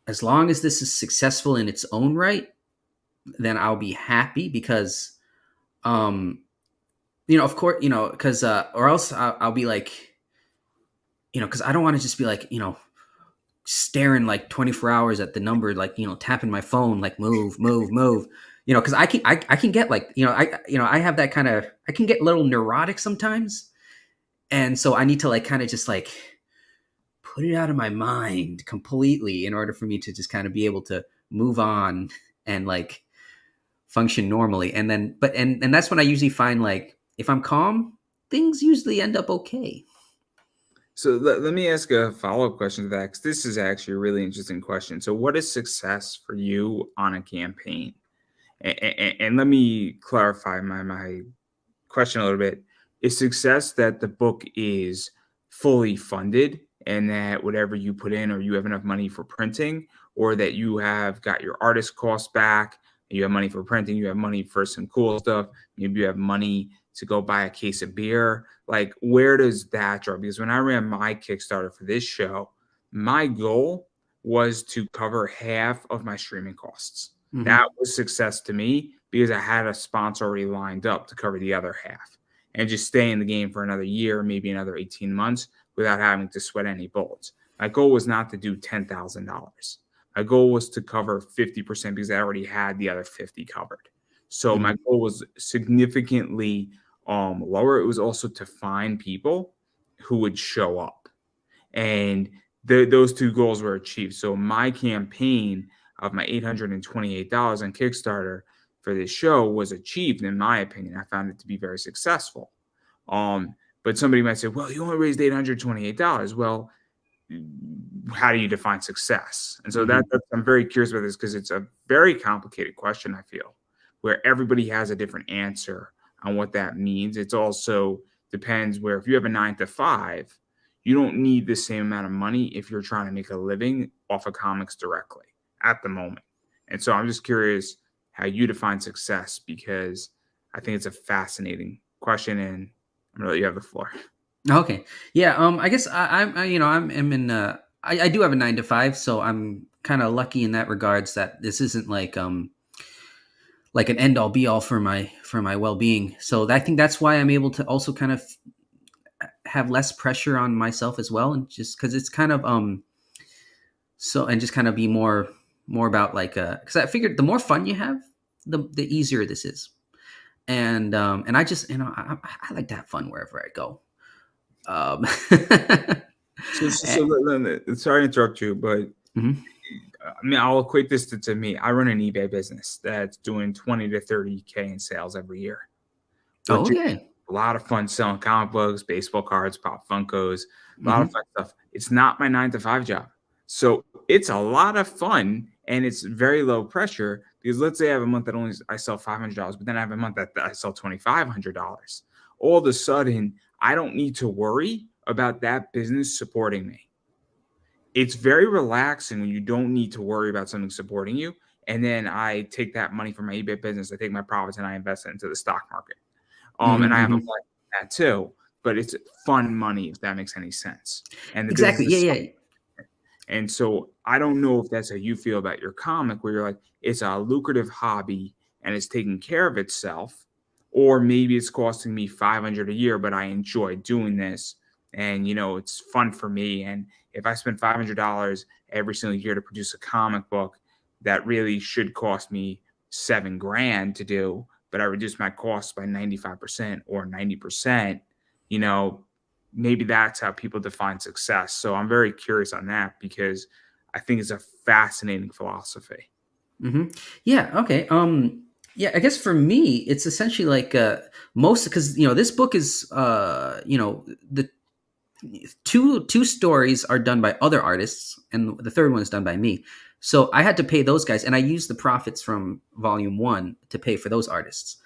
as long as this is successful in its own right, then I'll be happy because, of course, because, or else I'll be like, because I don't want to just be like, staring like 24 hours at the number, like, tapping my phone, like move, move, move, because I can get like, I have that kind of, I can get a little neurotic sometimes. And so I need to like kind of just like put it out of my mind completely in order for me to just kind of be able to move on and like function normally. And then, and that's when I usually find like, if I'm calm, things usually end up okay. So let me ask a follow-up question to that, because this is actually a really interesting question. So what is success for you on a campaign? And let me clarify my question a little bit. Is success that the book is fully funded and that whatever you put in, or you have enough money for printing, or that you have got your artist costs back, you have money for printing, you have money for some cool stuff, maybe you have money to go buy a case of beer? Like, where does that draw? Because when I ran my Kickstarter for this show, my goal was to cover half of my streaming costs. Mm-hmm. That was success to me because I had a sponsor already lined up to cover the other half and just stay in the game for another year, maybe another 18 months without having to sweat any bullets. My goal was not to do $10,000. My goal was to cover 50% because I already had the other 50 covered. So my Mm-hmm. goal was significantly lower. It was also to find people who would show up. And those two goals were achieved. So my campaign of my $828 on Kickstarter for this show was achieved, in my opinion. I found it to be very successful. But somebody might say, well, you only raised $828. Well, how do you define success? And so Mm-hmm. I'm very curious about this because it's a very complicated question, I feel, where everybody has a different answer on what that means. It's also depends where if you have a 9 to 5, you don't need the same amount of money if you're trying to make a living off of comics directly at the moment. And so I'm just curious how you define success, because I think it's a fascinating question, and I'm gonna let you have the floor. Okay. Yeah. I guess I'm in. I do have a 9 to 5, so I'm kind of lucky in that regards that this isn't like an end all be all for my well being. So I think that's why I'm able to also kind of have less pressure on myself as well, and just because it's kind of so, and just kind of be more about like because I figured the more fun you have, the easier this is. And I just I like to have fun wherever I go. Um, Sorry to interrupt you, but Mhm. I mean, I'll equate this to me. I run an eBay business that's doing 20 to 30K in sales every year, which Oh is yeah. a lot of fun selling comic books, baseball cards, pop Funkos, a lot of Hmm. fun stuff. It's not my 9 to 5 job. So it's a lot of fun and it's very low pressure, because let's say I have a month that only I sell $500, but then I have a month that I sell $2,500. All of a sudden, I don't need to worry about that business supporting me. It's very relaxing when you don't need to worry about something supporting you. And then I take that money from my eBay business, I take my profits and I invest it into the stock market. And I have a Hmm. blend of that too, but it's fun money, if that makes any sense. And the business Exactly. is, Yeah. Yeah. and so I don't know if that's how you feel about your comic, where you're like, it's a lucrative hobby and it's taking care of itself, or maybe it's costing me 500 a year, but I enjoy doing this, and it's fun for me. And if I spend $500 every single year to produce a comic book that really should cost me 7 grand to do, but I reduced my costs by 95% or 90%, you know, maybe that's how people define success. So I'm very curious on that because I think it's a fascinating philosophy. Hmm. Yeah. Okay. Yeah. I guess for me, it's essentially like most because this book is the two stories are done by other artists, and the third one is done by me. So I had to pay those guys, and I used the profits from volume one to pay for those artists.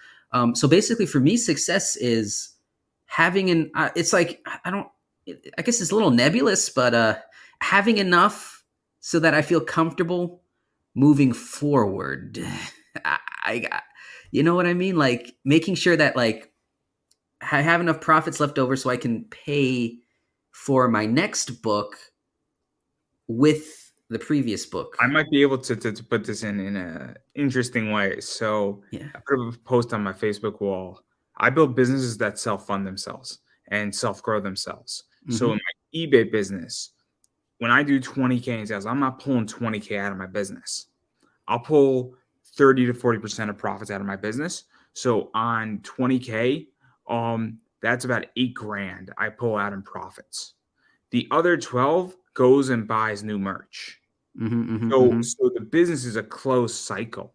So basically, for me, success is having an. It's like I don't. I guess it's a little nebulous, but having enough so that I feel comfortable moving forward. I you know what I mean? Like making sure that like I have enough profits left over so I can pay for my next book with the previous book. I might be able to put this in a interesting way. So Yeah. I put up a post on my Facebook wall. I build businesses that self-fund themselves and self-grow themselves. So in Hmm. my eBay business, when I do 20K in sales, I'm not pulling 20K out of my business. I'll pull 30 to 40% of profits out of my business. So on 20K, that's about 8 grand I pull out in profits. The other 12 goes and buys new merch. Hmm. Hmm. So Hmm. so the business is a closed cycle.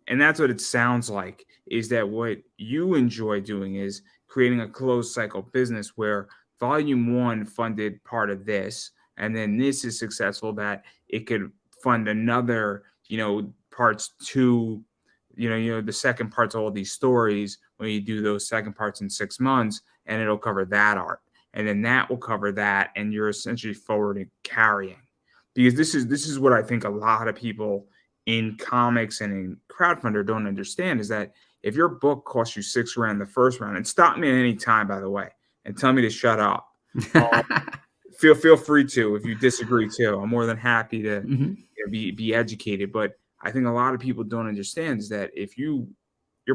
And that's what it sounds like, is that what you enjoy doing is creating a closed cycle business where volume one funded part of this, and then this is successful that it could fund another, parts two, the second parts of all these stories when you do those second parts in 6 months, and it'll cover that art. And then that will cover that, and you're essentially forward and carrying because this is what I think a lot of people in comics and in crowdfunder don't understand is that if your book costs you 6 grand the first round, and stop me at any time, by the way, and tell me to shut up. Um, feel free to if you disagree too. I'm more than happy to Hmm. be educated. But I think a lot of people don't understand is that if your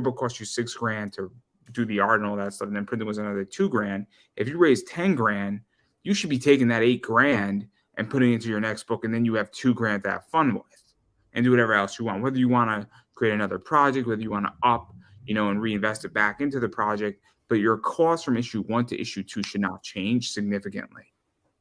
book costs you 6 grand to do the art and all that stuff, and then printing was another 2 grand. If you raise 10 grand, you should be taking that 8 grand and putting it into your next book, and then you have 2 grand to have fun with and do whatever else you want. Whether you want to create another project, whether you want to up, and reinvest it back into the project, but your cost from issue one to issue two should not change significantly.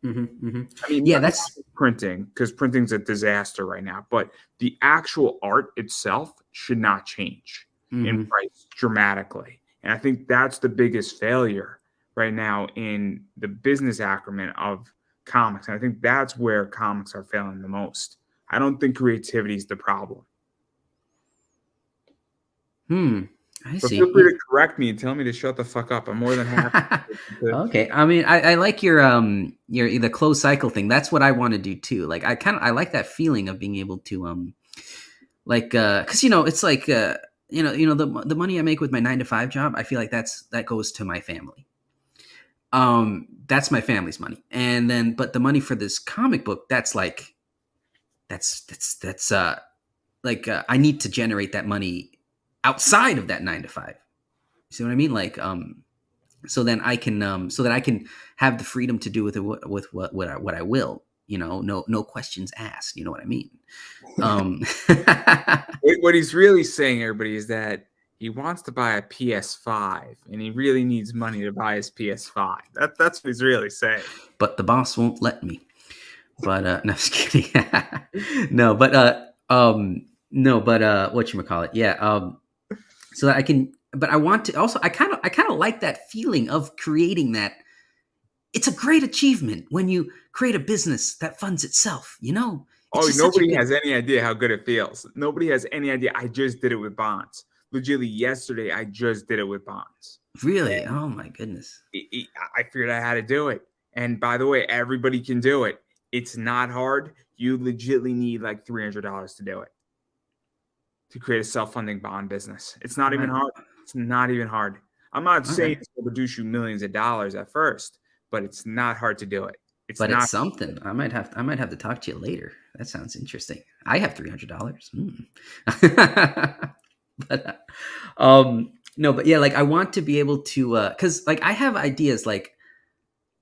Hmm. Hmm. I mean, Yeah, not that's. printing because printing's a disaster right now, but the actual art itself should not change in Hmm. price dramatically. And I think that's the biggest failure right now in the business acumen of comics. And I think that's where comics are failing the most. I don't think creativity is the problem. Hmm. I But see. feel free Yeah. to correct me and tell me to shut the fuck up. I'm more than happy to. Okay. I mean, I like your the closed cycle thing. That's what I want to do too. Like I like that feeling of being able to like because it's like the money I make with my 9 to 5 job. I feel like that goes to my family. That's my family's money, and then but the money for this comic book, that's like that's like I need to generate that money outside of that 9 to 5. You see what I mean? Like so that I can have the freedom to do with it what I will. No questions asked. You know what I mean? Um, What he's really saying, everybody, is that he wants to buy a PS5 and he really needs money to buy his PS5. That's what he's really saying. but the boss won't let me. But no, just kidding. No, but no, but what you call it? Yeah. So that I can. But I want to also. I kind of like that feeling of creating that. It's a great achievement when you create a business that funds itself. It's Oh, just such a nobody good. has any idea how good it feels. Nobody has any idea. I just did it with bonds. Legitimately, yesterday, I just did it with bonds. Really? And Oh my goodness. I figured out how to do it. And by the way, everybody can do it. It's not hard. You legitimately need like $300 to do it, to create a self-funding bond business. It's not even Wow. hard. It's not even hard. I'm not saying Okay. it's going to produce you millions of dollars at first, but it's not hard to do it. It's But it's not. something. I might have to talk to you later. That sounds interesting. I have $300. But no, but yeah, like I want to be able to cuz like I have ideas like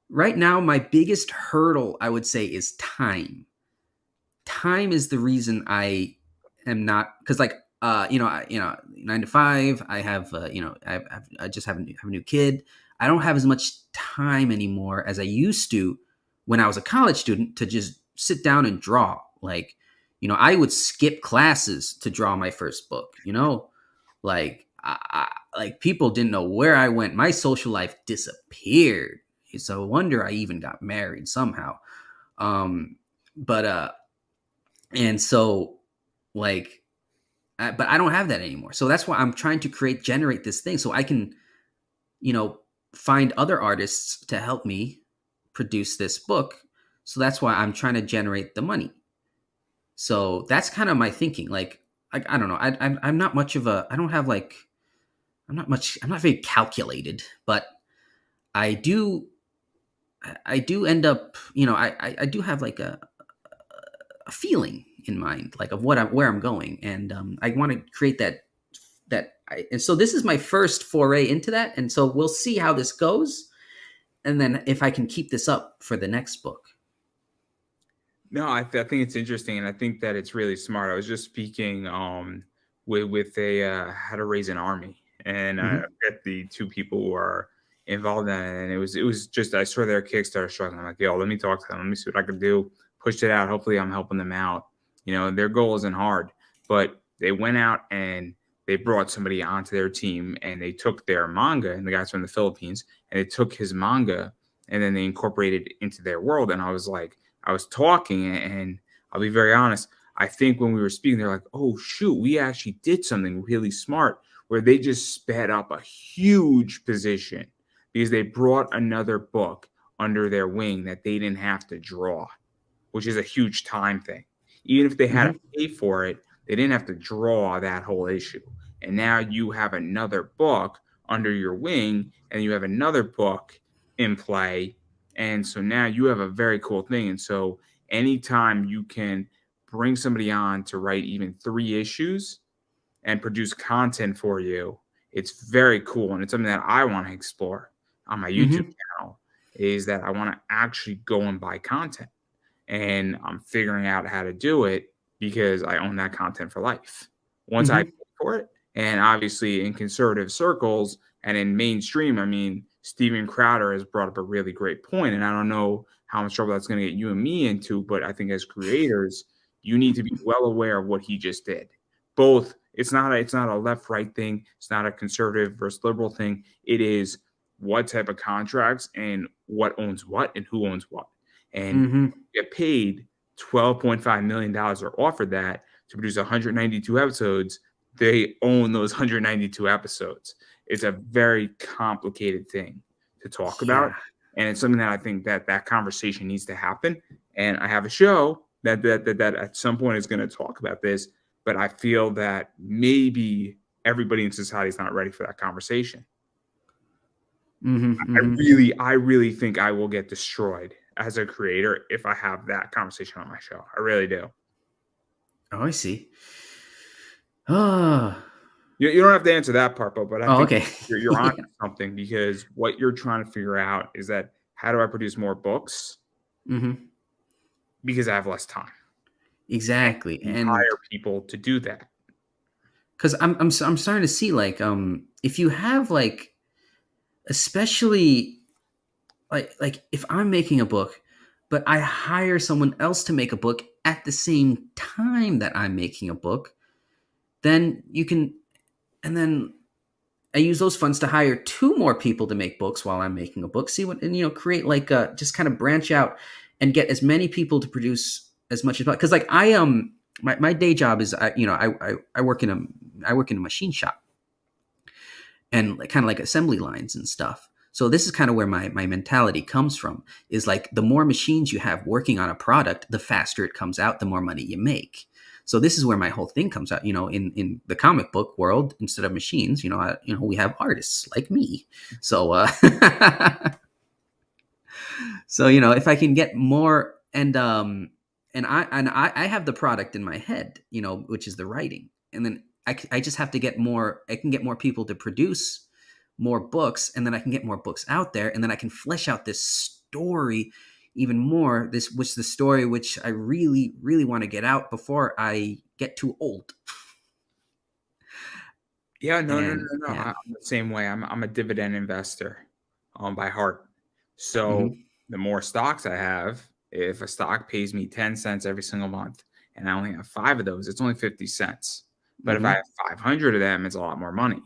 right now my biggest hurdle I would say is time. Time is the reason I am not cuz like 9 to 5. I have, I just have a new kid. I don't have as much time anymore as I used to when I was a college student to just sit down and draw. Like, I would skip classes to draw my first book. Like, like people didn't know where I went. My social life disappeared. It's a wonder I even got married somehow. But and so like but I don't have that anymore. So that's why I'm trying to generate this thing so I can, you know, find other artists to help me produce this book. So that's why I'm trying to generate the money. So that's kind of my thinking. Like, I don't know. I'm not much of a, I don't have like, I'm not very calculated, but I do, I do end up, I do have like a feeling in mind, like of where I'm going. And I want to create and so this is my first foray into that. And so we'll see how this goes. And then if I can keep this up for the next book. No, I think it's interesting, and I think that it's really smart. I was just speaking with a how to raise an army, and I Mm-hmm. met the two people who are involved in it, and it was just I saw their Kickstarter struggling. I'm like, yo, let me talk to them. Let me see what I can do. Pushed it out. Hopefully, I'm helping them out. Their goal isn't hard, but they went out and they brought somebody onto their team, and they took their manga, and the guy's from the Philippines, and they took his manga, and then they incorporated it into their world. And I was like, I was talking, and I'll be very honest. I think when we were speaking, they're like, oh, shoot, we actually did something really smart where they just sped up a huge position because they brought another book under their wing that they didn't have to draw, which is a huge time thing. Even if they had to Mm-hmm. pay for it, they didn't have to draw that whole issue. And now you have another book under your wing, and you have another book in play. And so now you have a very cool thing. And so anytime you can bring somebody on to write even 3 issues and produce content for you, it's very cool. And it's something that I want to explore on my YouTube Mm-hmm. channel is that I want to actually go and buy content. And I'm figuring out how to do it because I own that content for life. Once I pay Mm-hmm. for it, and obviously in conservative circles and in mainstream, I mean, Steven Crowder has brought up a really great point, and I don't know how much trouble that's going to get you and me into, but I think as creators, you need to be well aware of what he just did. Both, it's not a left right thing, it's not a conservative versus liberal thing. It is what type of contracts and what owns what and who owns what. And Mm-hmm. get paid $12.5 million or offered that to produce 192 episodes, they own those 192 episodes. It's a very complicated thing to talk about. Yeah. And it's something that I think that conversation needs to happen. And I have a show that at some point is going to talk about this, but I feel that maybe everybody in society is not ready for that conversation. Mm-hmm. I Mm-hmm. really, I really think I will get destroyed as a creator if I have that conversation on my show. I really do. Oh, I see. Oh, You don't have to answer that part, but I oh, think okay. you're on Yeah. something because what you're trying to figure out is that how do I produce more books Mm-hmm. because I have less time. Exactly. You And hire people to do that. because I'm starting to see like if you have like especially like if I'm making a book, but I hire someone else to make a book at the same time that I'm making a book, then you can and then I use those funds to hire 2 more people to make books while I'm making a book. See what and create like just kind of branch out and get as many people to produce as much as possible. Because like my day job is I work in a machine shop and like, kind of like assembly lines and stuff. So this is kind of where my mentality comes from is like the more machines you have working on a product, the faster it comes out, the more money you make. So this is where my whole thing comes out. In the comic book world, instead of machines, we have artists like me. So so if I can get more and I have the product in my head, which is the writing, and then I just have to get more. I can get more people to produce more books, and then I can get more books out there, and then I can flesh out this story even more. The story which I really really want to get out before I get too old. Yeah, no, no, no, And no. yeah. I'm the same way. I'm a dividend investor, by heart. So Hmm. the more stocks I have, if a stock pays me 10 cents every single month and I only have 5 of those, it's only 50 cents. But if I Hmm. have 500 of them, it's a lot more money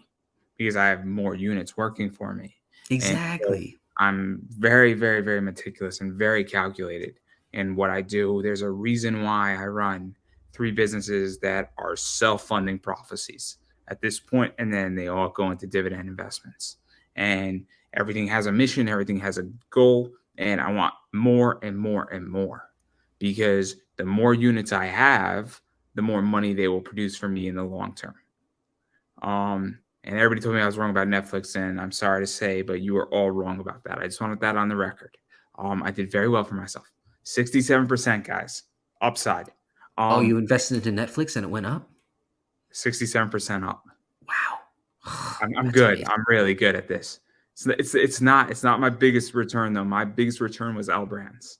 because I have more units working for me. And so Exactly. I'm very, very, very meticulous and very calculated in what I do. There's a reason why I run 3 businesses that are self-funding prophecies at this point, and then they all go into dividend investments. And everything has a mission, everything has a goal, and I want more and more and more because the more units I have, the more money they will produce for me in the long term. And everybody told me I was wrong about Netflix, and I'm sorry to say, but you were all wrong about that. I just wanted that on the record. I did very well for myself. 67%, guys, upside. Oh, Um, you invested into Netflix and it went up? 67% up. Wow. I'm That's good. amazing. I'm really good at this. It's not my biggest return though. My biggest return was L Brands,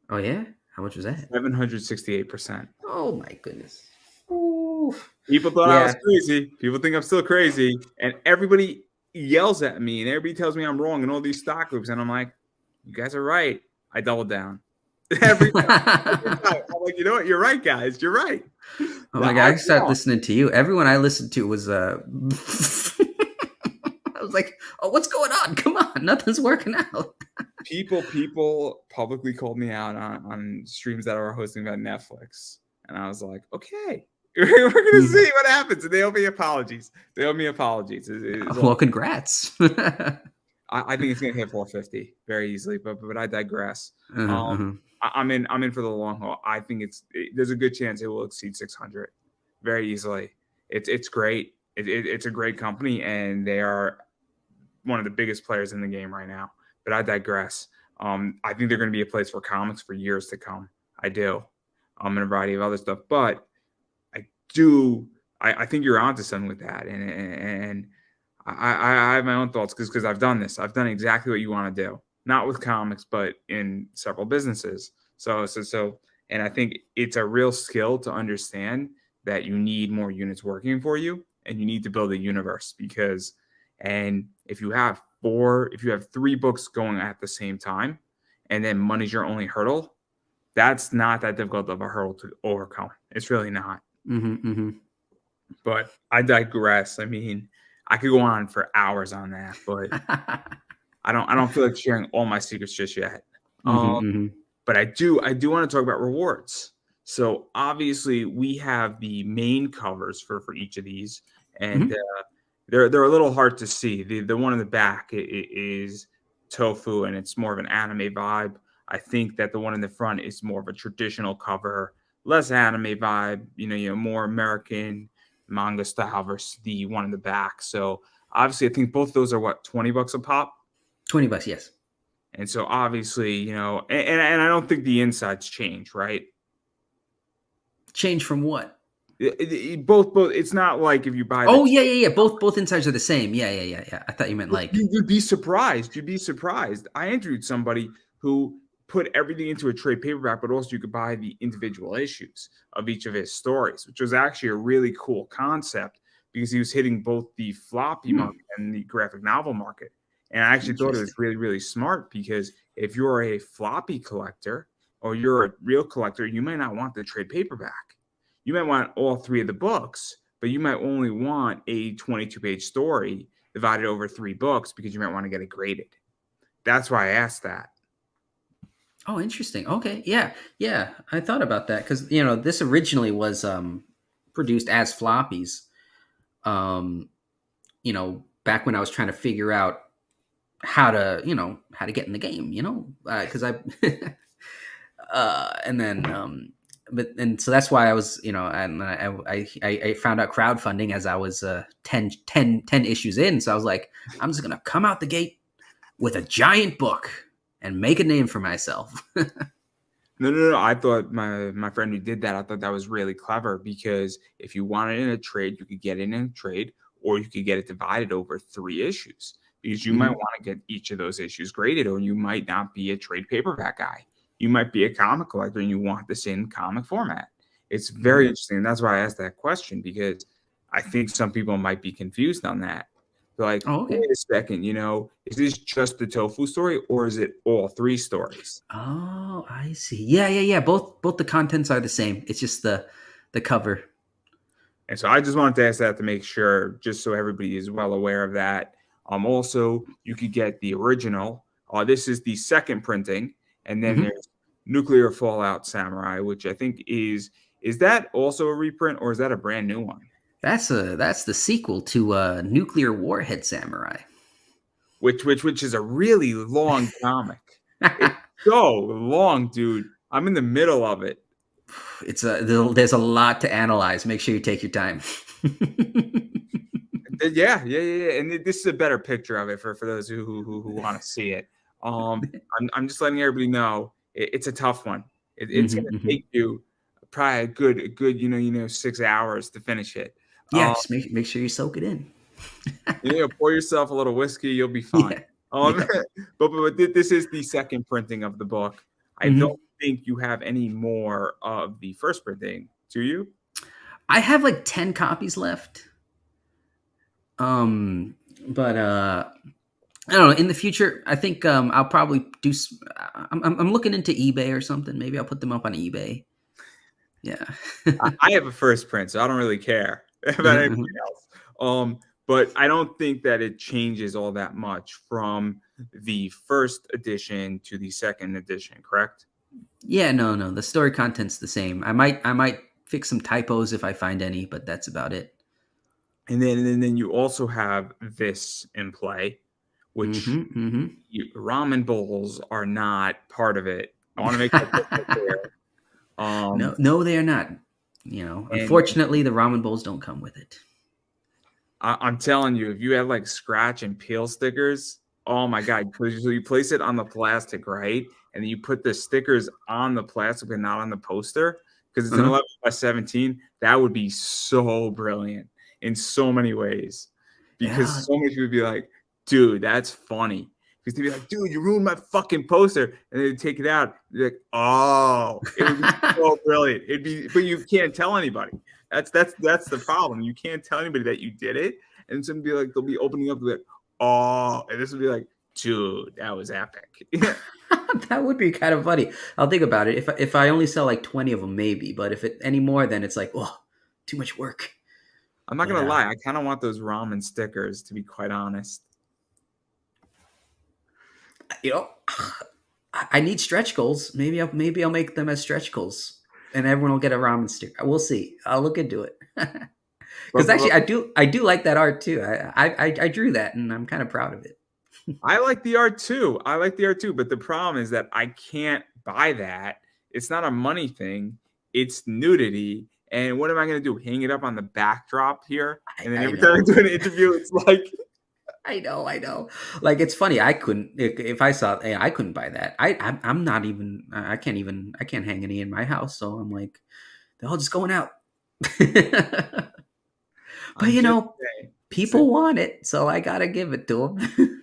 Oh yeah? How much was that? 768%. Oh my goodness. Ooh. People thought I was Yeah. crazy. People think I'm still crazy, and everybody yells at me, and everybody tells me I'm wrong in all these stock groups, and I'm like, "You guys are right." I doubled down every time. Every time. I'm like, you know what? You're right, guys. You're right. Oh The my god, I odds are started on. listening to you. Everyone I listened to was I was like, "Oh, what's going on? Come on, nothing's working out." People publicly called me out on streams that I were hosting about Netflix, and I was like, okay, we're gonna Mhm. see what happens. And they owe me apologies. They owe me apologies. Well, congrats. I think it's gonna hit 450 very easily, but I digress. Uh-huh, Um, uh-huh. I'm in for the long haul. I think there's a good chance it will exceed 600 very easily. It's great. It's a great company, and they are one of the biggest players in the game right now. But I digress. I think they're going to be a place for comics for years to come. I do. And a variety of other stuff. But I do. I think you're onto something with that, and I have my own thoughts because I've done this. I've done exactly what you want to do, not with comics, but in several businesses. And I think it's a real skill to understand that you need more units working for you, and you need to build a universe and if you have 3 books going at the same time, and then money's your only hurdle, that's not that difficult of a hurdle to overcome. It's really not. Mhm, mhm. But I digress. I mean, I could go on for hours on that, but I don't feel like sharing all my secrets just yet. Mhm, Um, mhm. but I do want to talk about rewards. So obviously we have the main covers for each of these, and Mhm. they're a little hard to see. The one in the back is tofu, and it's more of an anime vibe. I think that the one in the front is more of a traditional cover, less anime vibe. More American manga style versus the one in the back. So obviously, I think both those are what, $20 a pop. $20, yes. And so obviously, and I don't think the insides change, right? Change from what? Both. It's not like if you buy the Oh, yeah, yeah, yeah. Both insides are the same. Yeah, yeah, yeah, yeah. I thought you meant like You'd be surprised. You'd be surprised. I interviewed somebody who put everything into a trade paperback, but also you could buy the individual issues of each of his stories, which was actually a really cool concept because he was hitting both the floppy hmm, market and the graphic novel market. And I actually thought it was interesting. really, really smart because if you're a floppy collector or you're a real collector, you might not want the trade paperback. You might want all 3 of the books, but you might only want a 22-page story divided over 3 books because you might want to get it graded. That's why I asked that. Oh, interesting. Okay. Yeah. Yeah. I thought about that because, this originally was produced as floppies, back when I was trying to figure out how to get in the game, because and then, and so that's why I was, and I found out crowdfunding as I was 10 issues in. So I was like, I'm just going to come out the gate with a giant book and make a name for myself. No, no, no. I thought my friend who did that, I thought that was really clever because if you want it in a trade, you could get it in a trade, or you could get it divided over 3 issues because you might Hmm. want to get each of those issues graded, or you might not be a trade paperback guy. You might be a comic collector and you want this in comic format. It's very Hmm. interesting. And that's why I asked that question because I think some people might be confused on that. They're like, Oh, okay. wait a second, is this just the tofu story or is it all three stories? Oh, I see. Yeah, yeah, yeah. Both the contents are the same. It's just the cover. And so I just wanted to ask that to make sure, just so everybody is well aware of that. Also, you could get the original. This is the second printing, and then Hmm. there's Nuclear Fallout Samurai, which I think is that also a reprint or is that a brand new one? That's the sequel to Nuclear Warhead Samurai. Which is a really long comic. It's so long, dude. I'm in the middle of it. There's a lot to analyze. Make sure you take your time. Yeah. And this is a better picture of it for those who want to see it. I'm just letting everybody know it's a tough one. It's Hmm, gonna hmm. take you probably a good 6 hours to finish it. Yeah, Um, just make sure you soak it in. pour yourself a little whiskey, you'll be fine. Yeah, Um, yeah. but this is the second printing of the book. I Hmm. don't think you have any more of the first printing, do you? I have like 10 copies left. Um, but I don't know. In the future, I think I'll probably do. I'm looking into eBay or something. Maybe I'll put them up on eBay. Yeah. I have a first print, so I don't really care about anything Mhm. else. But I don't think that it changes all that much from the first edition to the second edition, correct? Yeah, no, no. The story content's the same. I might fix some typos if I find any, but that's about it. And then you also have this in play, which Hmm, hmm. ramen bowls are not part of it. I want to make that crystal clear. Um, No, no, they are not. and Unfortunately, the ramen bowls don't come with it. I'm telling you, if you have like scratch and peel stickers, oh my god! Because so you place it on the plastic, right, and then you put the stickers on the plastic but not on the poster because it's an Uh-huh. 11 by 17. That would be so brilliant in so many ways. Because Yeah. so many people would be like, "Dude, that's funny." Because they'd be like, "Dude, you ruined my fucking poster," and they'd take it out. They're like, "Oh, it would be so brilliant." But you can't tell anybody. That's the problem. You can't tell anybody that you did it, and it's gonna be like they'll be opening up like, oh, and this will be like, dude, that was epic. That would be kind of funny. I'll think about it. If I only sell like 20 of them, maybe. But if it any more, then it's like, oh, too much work. I'm not But gonna lie, I kind of want those ramen stickers to be quite honest. you know, I need stretch goals. Maybe I'll make them as stretch goals, and everyone will get a ramen sticker. We'll see. I'll look into it. But, Because but, actually, I do like that art too. I drew that, and I'm kind of proud of it. I like the art too. I like the art too, but the problem is that I can't buy that. It's not a money thing. It's nudity. And what am I going to do? Hang it up on the backdrop here? I, And then I every time I know. do an interview, it's like, I know. Like it's funny. I couldn't if I saw. I couldn't buy that. I'm not even. I can't even. I can't hang any in my house. So I'm like, they're all just going out. But I'm just saying. people want it, so I gotta give it to them.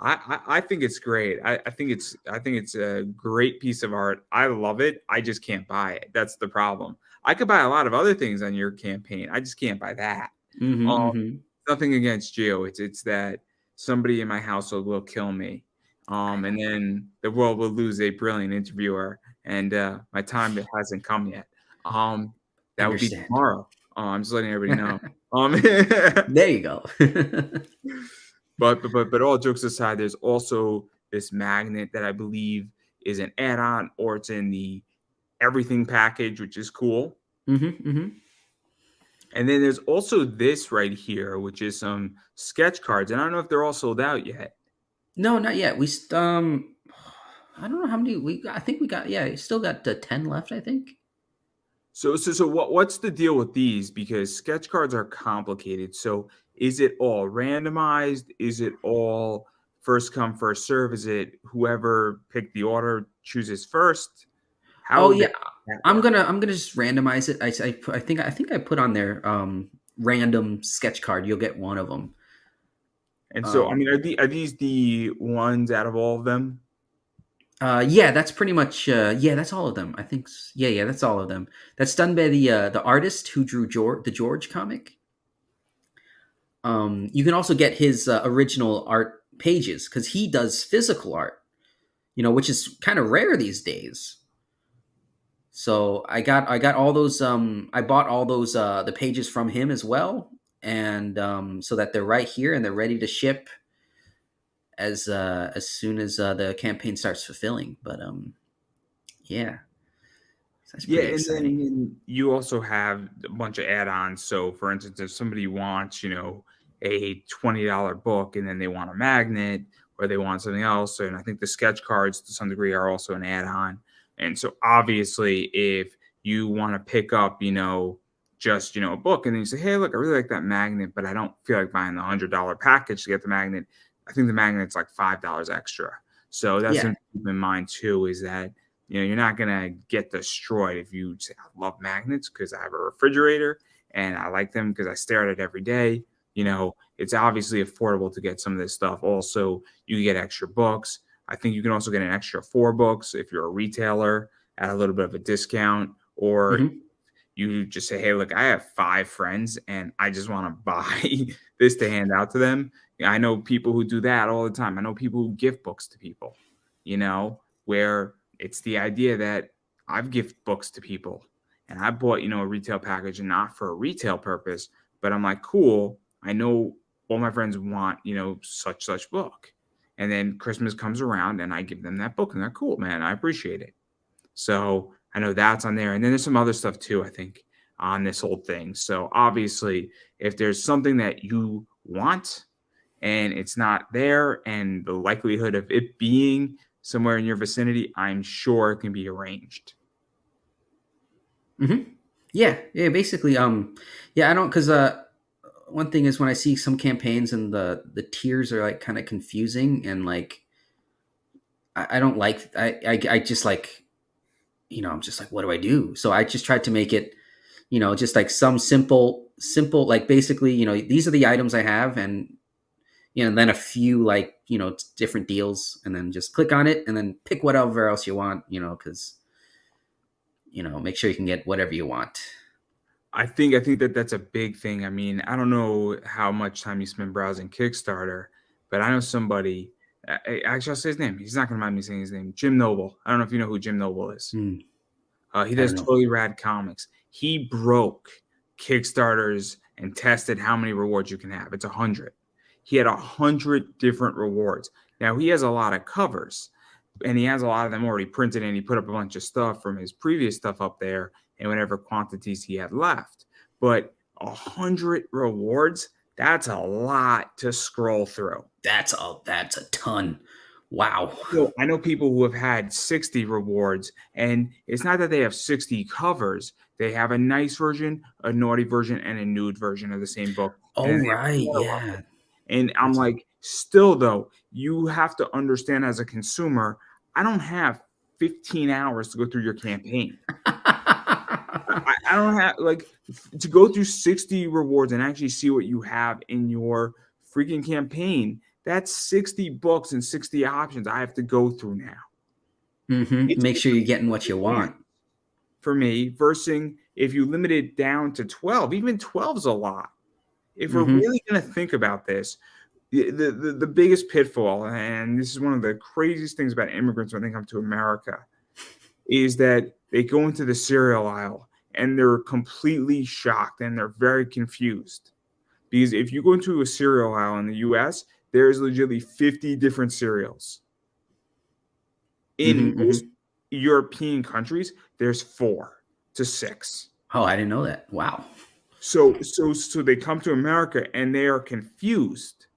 I think it's great. I think it's a great piece of art. I love it. I just can't buy it. That's the problem. I could buy a lot of other things on your campaign. I just can't buy that. Hmm, Um, hmm. Nothing against Geo. It's that somebody in my household will kill me. And then the world will lose a brilliant interviewer, and my time hasn't come yet. Um, that would be Understand. tomorrow. I'm just letting everybody know. Um, There you go. but all jokes aside, there's also this magnet that I believe is an add-on or it's in the everything package, which is cool. Hmm, hmm. And then there's also this right here, which is some sketch cards, and I don't know if they're all sold out yet. No, not yet. I don't know how many we got. I think we got. Yeah, we still got 10 left. I think. So what's the deal with these? Because sketch cards are complicated. So is it all randomized? Is it all first come first serve? Is it whoever picked the order chooses first? How Oh would yeah, that I'm work? gonna I'm gonna just randomize it. I think I put on there random sketch card. You'll get one of them. And so, I Um, mean, are these the ones out of all of them? yeah, that's pretty much yeah, that's all of them. Yeah, yeah, that's all of them. That's done by the artist who drew the George comic. You can also get his original art pages because he does physical art, which is kind of rare these days. So I got all those. I bought all those the pages from him as well, and so that they're right here and they're ready to ship as soon as the campaign starts fulfilling. But yeah, that's Yeah, pretty and exciting. then you also have a bunch of add-ons. So, for instance, if somebody wants, a $20 book and then they want a magnet or they want something else, and I think the sketch cards to some degree are also an add-on. And so, obviously, if you want to pick up, just, a book and then you say, hey, look, I really like that magnet, but I don't feel like buying the $100 package to get the magnet. I think the magnet's like $5 extra. So that's Yeah. something to keep in mind too, is that you're not gonna get destroyed if you say, I love magnets because I have a refrigerator and I like them because I stare at it every day. It's obviously affordable to get some of this stuff. Also, you get extra books. I think you can also get an extra 4 books if you're a retailer at a little bit of a discount, or Hmm. you just say, hey, look, I have 5 friends and I just want to buy this to hand out to them. I know people who do that all the time. I know people who gift books to people, where it's the idea that I've gift books to people and I bought, a retail package and not for a retail purpose, but I'm like, cool. I know all my friends want, such book. And then Christmas comes around and I give them that book and they're cool, man. I appreciate it. So I know that's on there. And then there's some other stuff too, I think, on this whole thing. So obviously, if there's something that you want and it's not there, and the likelihood of it being somewhere in your vicinity, I'm sure it can be arranged. Hmm. Yeah, yeah. Basically, yeah. I don't because one thing is when I see some campaigns and the tiers are like kind of confusing and like I don't like I just like I'm just like what do I do? So I just tried to make it just like some simple like basically these are the items I have and then a few like different deals and then just click on it and then pick whatever else you want because make sure you can get whatever you want. I think that that's a big thing. I mean, I don't know how much time you spend browsing Kickstarter, but I know somebody. Actually, I'll say his name. He's not going to mind me saying his name. Jim Noble. I don't know if you know who Jim Noble is. Hmm, He I does don't know. totally rad comics. He broke Kickstarters and tested how many rewards you can have. It's 100. He had 100 different rewards. Now he has a lot of covers, and he has a lot of them already printed, and he put up a bunch of stuff from his previous stuff up there, and whatever quantities he had left. But 100 rewards, that's a lot to scroll through. That's a ton. Wow. I know people who have had 60 rewards, and it's not that they have 60 covers. They have a nice version, a naughty version, and a nude version of the same book. And Oh then they have right, more of yeah. it. And I'm That's like, still though, you have to understand as a consumer, I don't have 15 hours to go through your campaign. I don't have like to go through 60 rewards and actually see what you have in your freaking campaign. That's 60 books and 60 options I have to go through now. It's Make sure you're getting what you a want. for me versus if you limit it down to 12. Even 12 is a lot. If we're Hmm. really going to think about this, the biggest pitfall, and this is one of the craziest things about immigrants when they come to America, is that they go into the cereal aisle and they're completely shocked and they're very confused. Because if you go into a cereal aisle in the US, there's legitimately 50 different cereals. In Hmm. most Hmm. European countries, there's 4 to 6. Oh, I didn't know that. Wow. So they come to America and they are confused.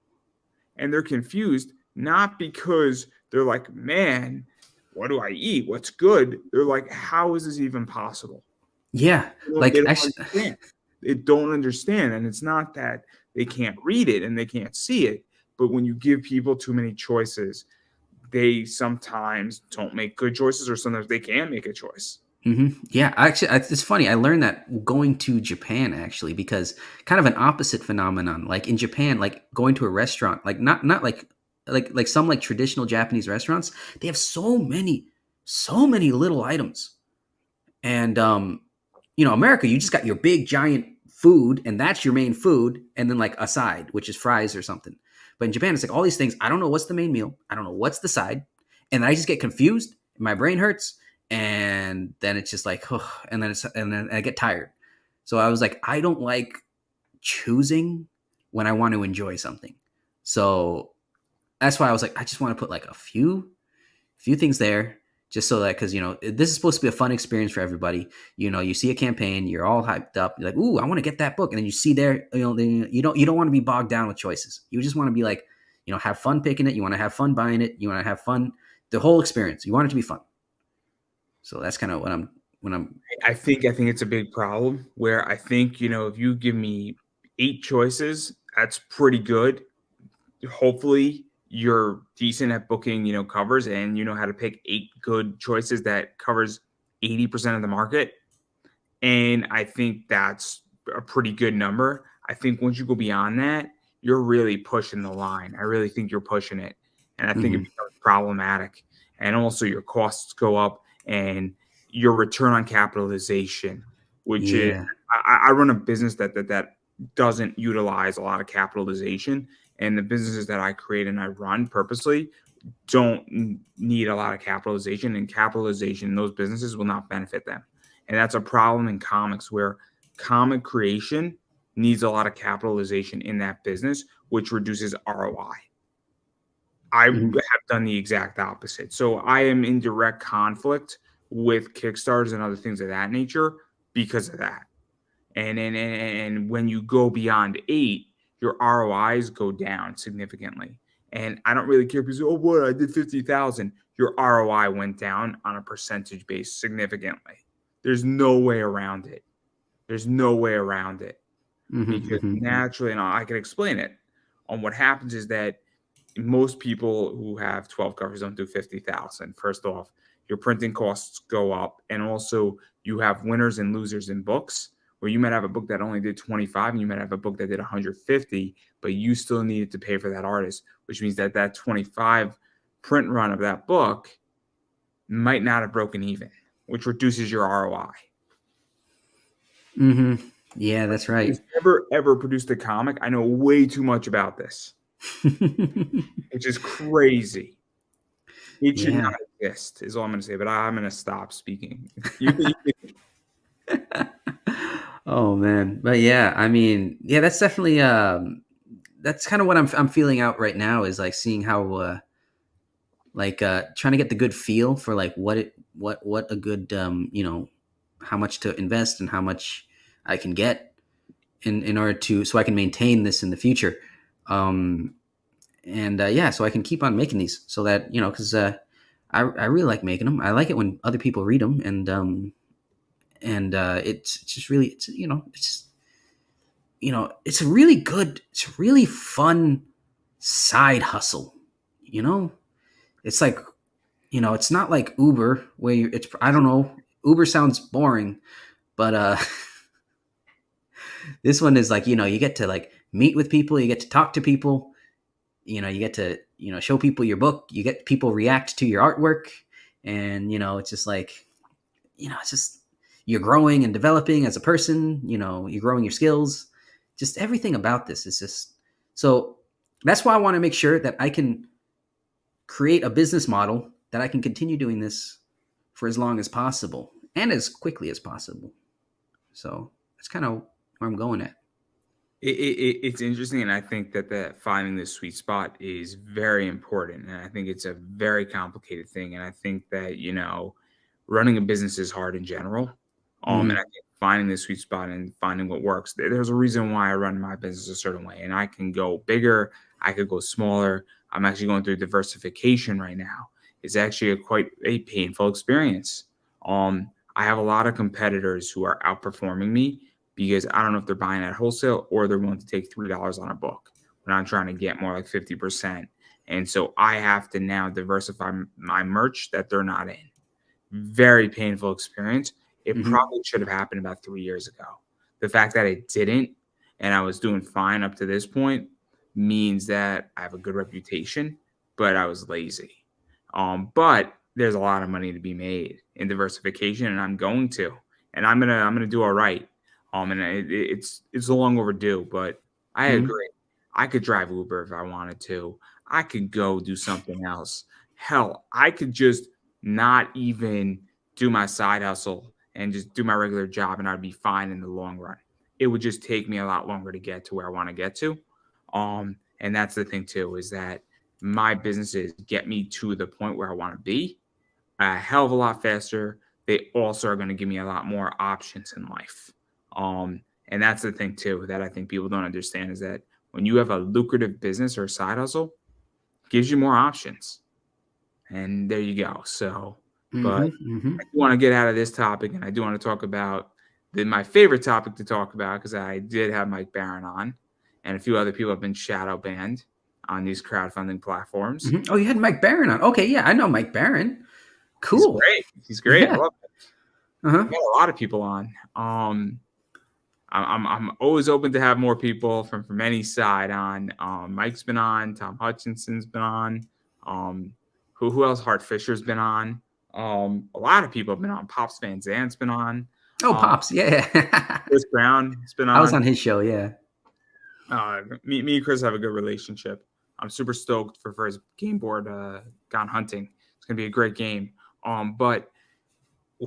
And they're confused not because they're like, man, what do I eat? What's good? They're like, how is this even possible? Yeah, They like don't actually, understand. They don't understand. And it's not that they can't read it and they can't see it, but when you give people too many choices, they sometimes don't make good choices, or sometimes they can't make a choice. yeah. Actually, it's funny. I learned that going to Japan actually because kind of an opposite phenomenon. Like in Japan, like going to a restaurant, like not like some like traditional Japanese restaurants, they have so many little items, and America, you just got your big giant food, and that's your main food, and then like a side, which is fries or something. But in Japan, it's like all these things. I don't know what's the main meal. I don't know what's the side, and I just get confused. My brain hurts, and then it's just like, and then I get tired. So I was like, I don't like choosing when I want to enjoy something. So that's why I was like, I just want to put like a few things there, just so that, because this is supposed to be a fun experience for everybody. You see a campaign, you're all hyped up, you're like, ooh, I want to get that book, and then you see there, you don't want to be bogged down with choices. You just want to be like, have fun picking it. You want to have fun buying it. You want to have fun, the whole experience. You want it to be fun. So that's kind of what I'm when I'm. I think it's a big problem where I think, if you give me 8 choices, that's pretty good. Hopefully you're decent at booking, covers, and you know how to pick 8 good choices that covers 80% of the market. And I think that's a pretty good number. I think once you go beyond that, you're really pushing the line. I really think you're pushing it. And I think it Mhm. becomes problematic. And also your costs go up and your return on capitalization, which is Yeah. I run a business that doesn't utilize a lot of capitalization. And the businesses that I create and I run purposely don't need a lot of capitalization, and capitalization in those businesses will not benefit them. And that's a problem in comics where comic creation needs a lot of capitalization in that business, which reduces ROI. I have Mhm. done the exact opposite. So I am in direct conflict with Kickstarters and other things of that nature because of that. And when you go beyond 8, your ROIs go down significantly. And I don't really care because, oh, what, I did 50,000. Your ROI went down on a percentage base significantly. There's no way around it. There's no way around it Mhm. because Mhm. naturally, and I can explain it. What happens is that most people who have 12 covers don't do 50,000. First off, your printing costs go up, and also you have winners and losers in books where you might have a book that only did 25 and you might have a book that did 150, but you still needed to pay for that artist, which means that that 25 print run of that book might not have broken even, which reduces your ROI. Mhm. Yeah, that's Who's right. never ever produced a comic, I know way too much about this, which is crazy. It should not Yeah. exist, is all I'm gonna say, but I'm gonna stop speaking. You Oh man, but yeah, I mean, yeah, that's definitely that's kind of what I'm feeling out right now, is like seeing how trying to get the good feel for like what a good how much to invest and how much I can get in order to, so I can maintain this in the future. Um and yeah, so I can keep on making these, so that because I really like making them. I like it when other people read them, and it's just really, it's a really good, it's a really fun side hustle. You know, it's like, it's not like Uber where it's, I don't know, Uber sounds boring, but this one is like, you get to like meet with people, you get to talk to people, you get to, show people your book, you get people react to your artwork, and it's just like, it's just, you're growing and developing as a person, you're growing your skills, just everything about this is just, so that's why I want to make sure that I can create a business model that I can continue doing this for as long as possible and as quickly as possible. So that's kind of where I'm going at. it's interesting, and I think that finding the sweet spot is very important, and I think it's a very complicated thing, and I think that, running a business is hard in general, and I Hmm. think finding the sweet spot and finding what works, there's a reason why I run my business a certain way, and I can go bigger, I could go smaller. I'm actually going through diversification right now. It's actually quite a painful experience. I have a lot of competitors who are outperforming me because I don't know if they're buying at wholesale or they're willing to take $3 on a book when I'm trying to get more like 50%. And so I have to now diversify my merch that they're not in. Very painful experience. It Hmm. probably should have happened about 3 years ago. The fact that it didn't and I was doing fine up to this point means that I have a good reputation, but I was lazy. But there's a lot of money to be made in diversification, and I'm going to, and I'm gonna do all right. And it's long overdue. But I Mhm. agree. I could drive Uber if I wanted to. I could go do something else. Hell, I could just not even do my side hustle and just do my regular job, and I'd be fine in the long run. It would just take me a lot longer to get to where I want to get to. And that's the thing too, is that my businesses get me to the point where I want to be a hell of a lot faster. They also are going to give me a lot more options in life. And that's the thing too that I think people don't understand is that when you have a lucrative business or side hustle, it gives you more options. And there you go. So, but Mhm. Mhm. I do want to get out of this topic, and I do want to talk about my favorite topic to talk about because I did have Mike Barron on, and a few other people have been shadow banned on these crowdfunding platforms. Mhm. Oh, you had Mike Barron on. Okay, yeah, I know Mike Barron. He's Cool. great. He's great. I Yeah. love it. Uh-huh. I've had a lot of people on. I'm always open to have more people from any side on. Mike's been on. Tom Hutchinson's been on. Um, who else? Hart Fisher's been on. A lot of people have been on. Pops Van Zant's been on. Oh, Um, Pops. Yeah. Chris Brown's been I was on. on his show, yeah. Me and Chris have a good relationship. I'm super stoked for his game board, Gone Hunting. It's gonna be a great game. But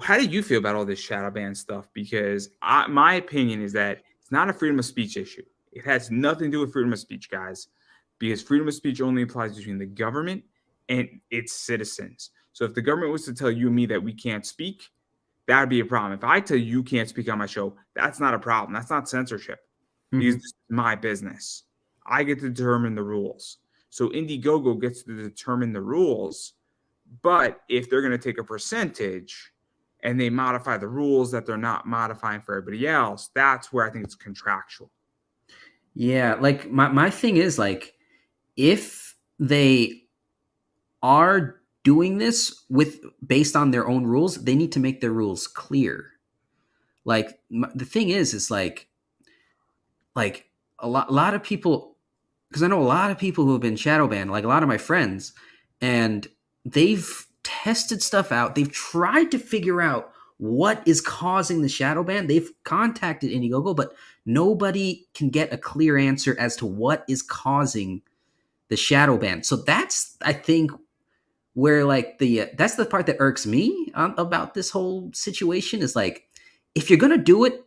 how do you feel about all this shadow ban stuff? Because my opinion is that it's not a freedom of speech issue. It has nothing to do with freedom of speech, guys, because freedom of speech only applies between the government and its citizens. So if the government was to tell you and me that we can't speak, that would be a problem. If I tell you can't speak on my show, that's not a problem. That's not censorship because Mhm. this is my business. I get to determine the rules. So Indiegogo gets to determine the rules, but if they're going to take a percentage and they modify the rules that they're not modifying for everybody else, that's where I think it's contractual. Yeah, like my thing is like if they are doing this with based on their own rules, they need to make their rules clear. Like the thing is like a lot of people, because I know a lot of people who have been shadow banned, like a lot of my friends, and they've tested stuff out. They've tried to figure out what is causing the shadow ban. They've contacted Indiegogo, but nobody can get a clear answer as to what is causing the shadow ban. So that's, I think, where like that's the part that irks me about this whole situation is like, if you're gonna do it,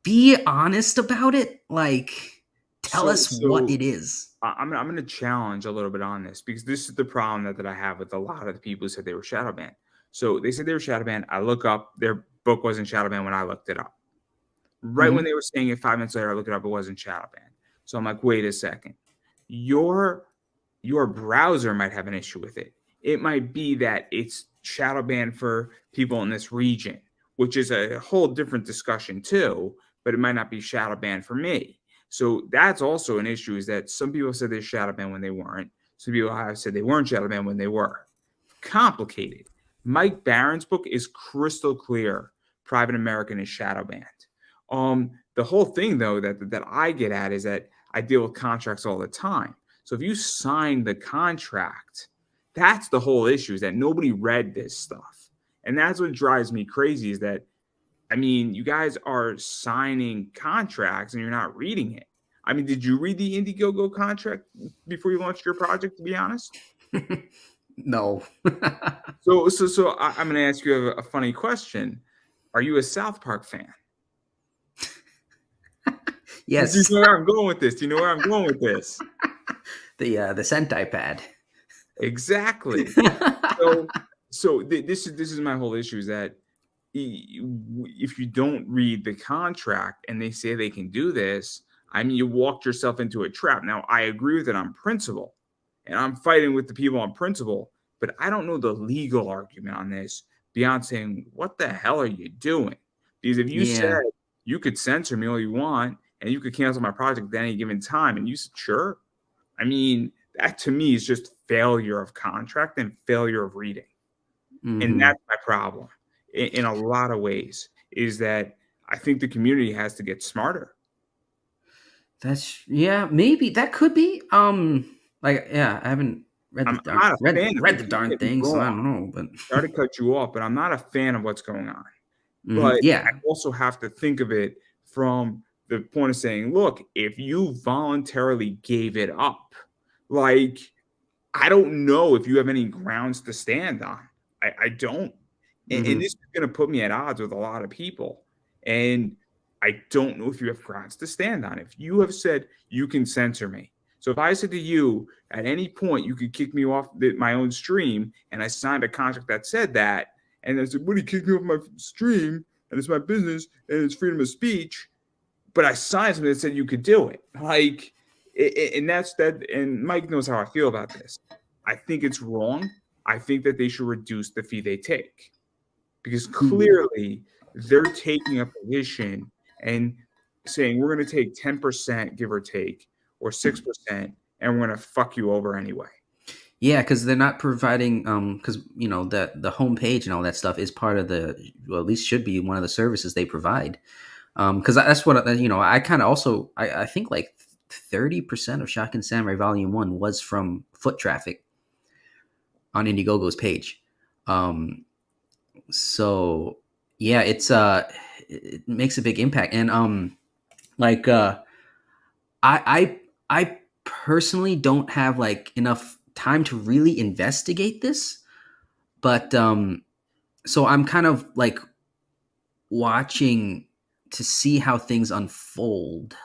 be honest about it. Like, tell So, us what so it is. I'm going to challenge a little bit on this because this is the problem that I have with a lot of the people who said they were shadow banned. So they said they were shadow banned. I look up, their book wasn't shadow banned when I looked it up. Right when Mhm. they were saying it, 5 minutes later, I looked it up, it wasn't shadow banned. So I'm like, wait a second. Your your browser might have an issue with it. It might be that it's shadow banned for people in this region, which is a whole different discussion too, but it might not be shadow banned for me. So that's also an issue is that some people said they're shadow banned when they weren't. Some people have said they weren't shadow banned when they were. Complicated. Mike Barron's book is crystal clear. Private American is shadow banned. The whole thing though that I get at is that I deal with contracts all the time. So if you sign the contract, that's the whole issue is that nobody read this stuff. And that's what drives me crazy is that, I mean, you guys are signing contracts and you're not reading it. I mean, did you read the Indiegogo contract before you launched your project, to be honest? No. So I'm going to ask you a funny question. Are you a South Park fan? Do you Yes. know where I'm going with this? Do you know where I'm going with this? The Sentai pad. Exactly. So this is my whole issue is that if you don't read the contract and they say they can do this, I mean, you walked yourself into a trap. Now, I agree with it on principle, and I'm fighting with the people on principle, but I don't know the legal argument on this beyond saying, what the hell are you doing? Because if you said Yeah. you could censor me all you want and you could cancel my project at any given time, and you said, sure, I mean, that to me is just failure of contract and failure of reading. And Hmm. that's my problem in a lot of ways is that I think the community has to get smarter. That's, yeah, maybe that could be. Like, yeah, I haven't read the I'm darn not a read fan of read it. the Don't darn get me thing, so I wrong. don't know. But Sorry to cut you off, but I'm not a fan of what's going on. But I Yeah. also have to think of it from the point of saying, look, if you voluntarily gave it up, like, I don't know if you have any grounds to stand on. I don't. And Hmm. this is going to put me at odds with a lot of people. And I don't know if you have grounds to stand on. If you have said you can censor me. So if I said to you at any point you could kick me off my own stream, and I signed a contract that said that, and I said, "What, do you kick me off my stream? And it's my business and it's freedom of speech." But I signed something that said you could do it. Like, and that's that. And Mike knows how I feel about this. I think it's wrong. I think that they should reduce the fee they take, because Hmm. clearly they're taking a position and saying we're going to take 10%, give or take, or 6%, and we're going to fuck you over anyway. Yeah, because they're not providing because the homepage and all that stuff is part of the, well, at least should be one of the services they provide. Because that's what I kind of also I think like 30% of Shotgun Samurai Volume One was from foot traffic on Indiegogo's page. Um, so yeah, it makes a big impact, and like I personally don't have like enough time to really investigate this, but so I'm kind of like watching to see how things unfold.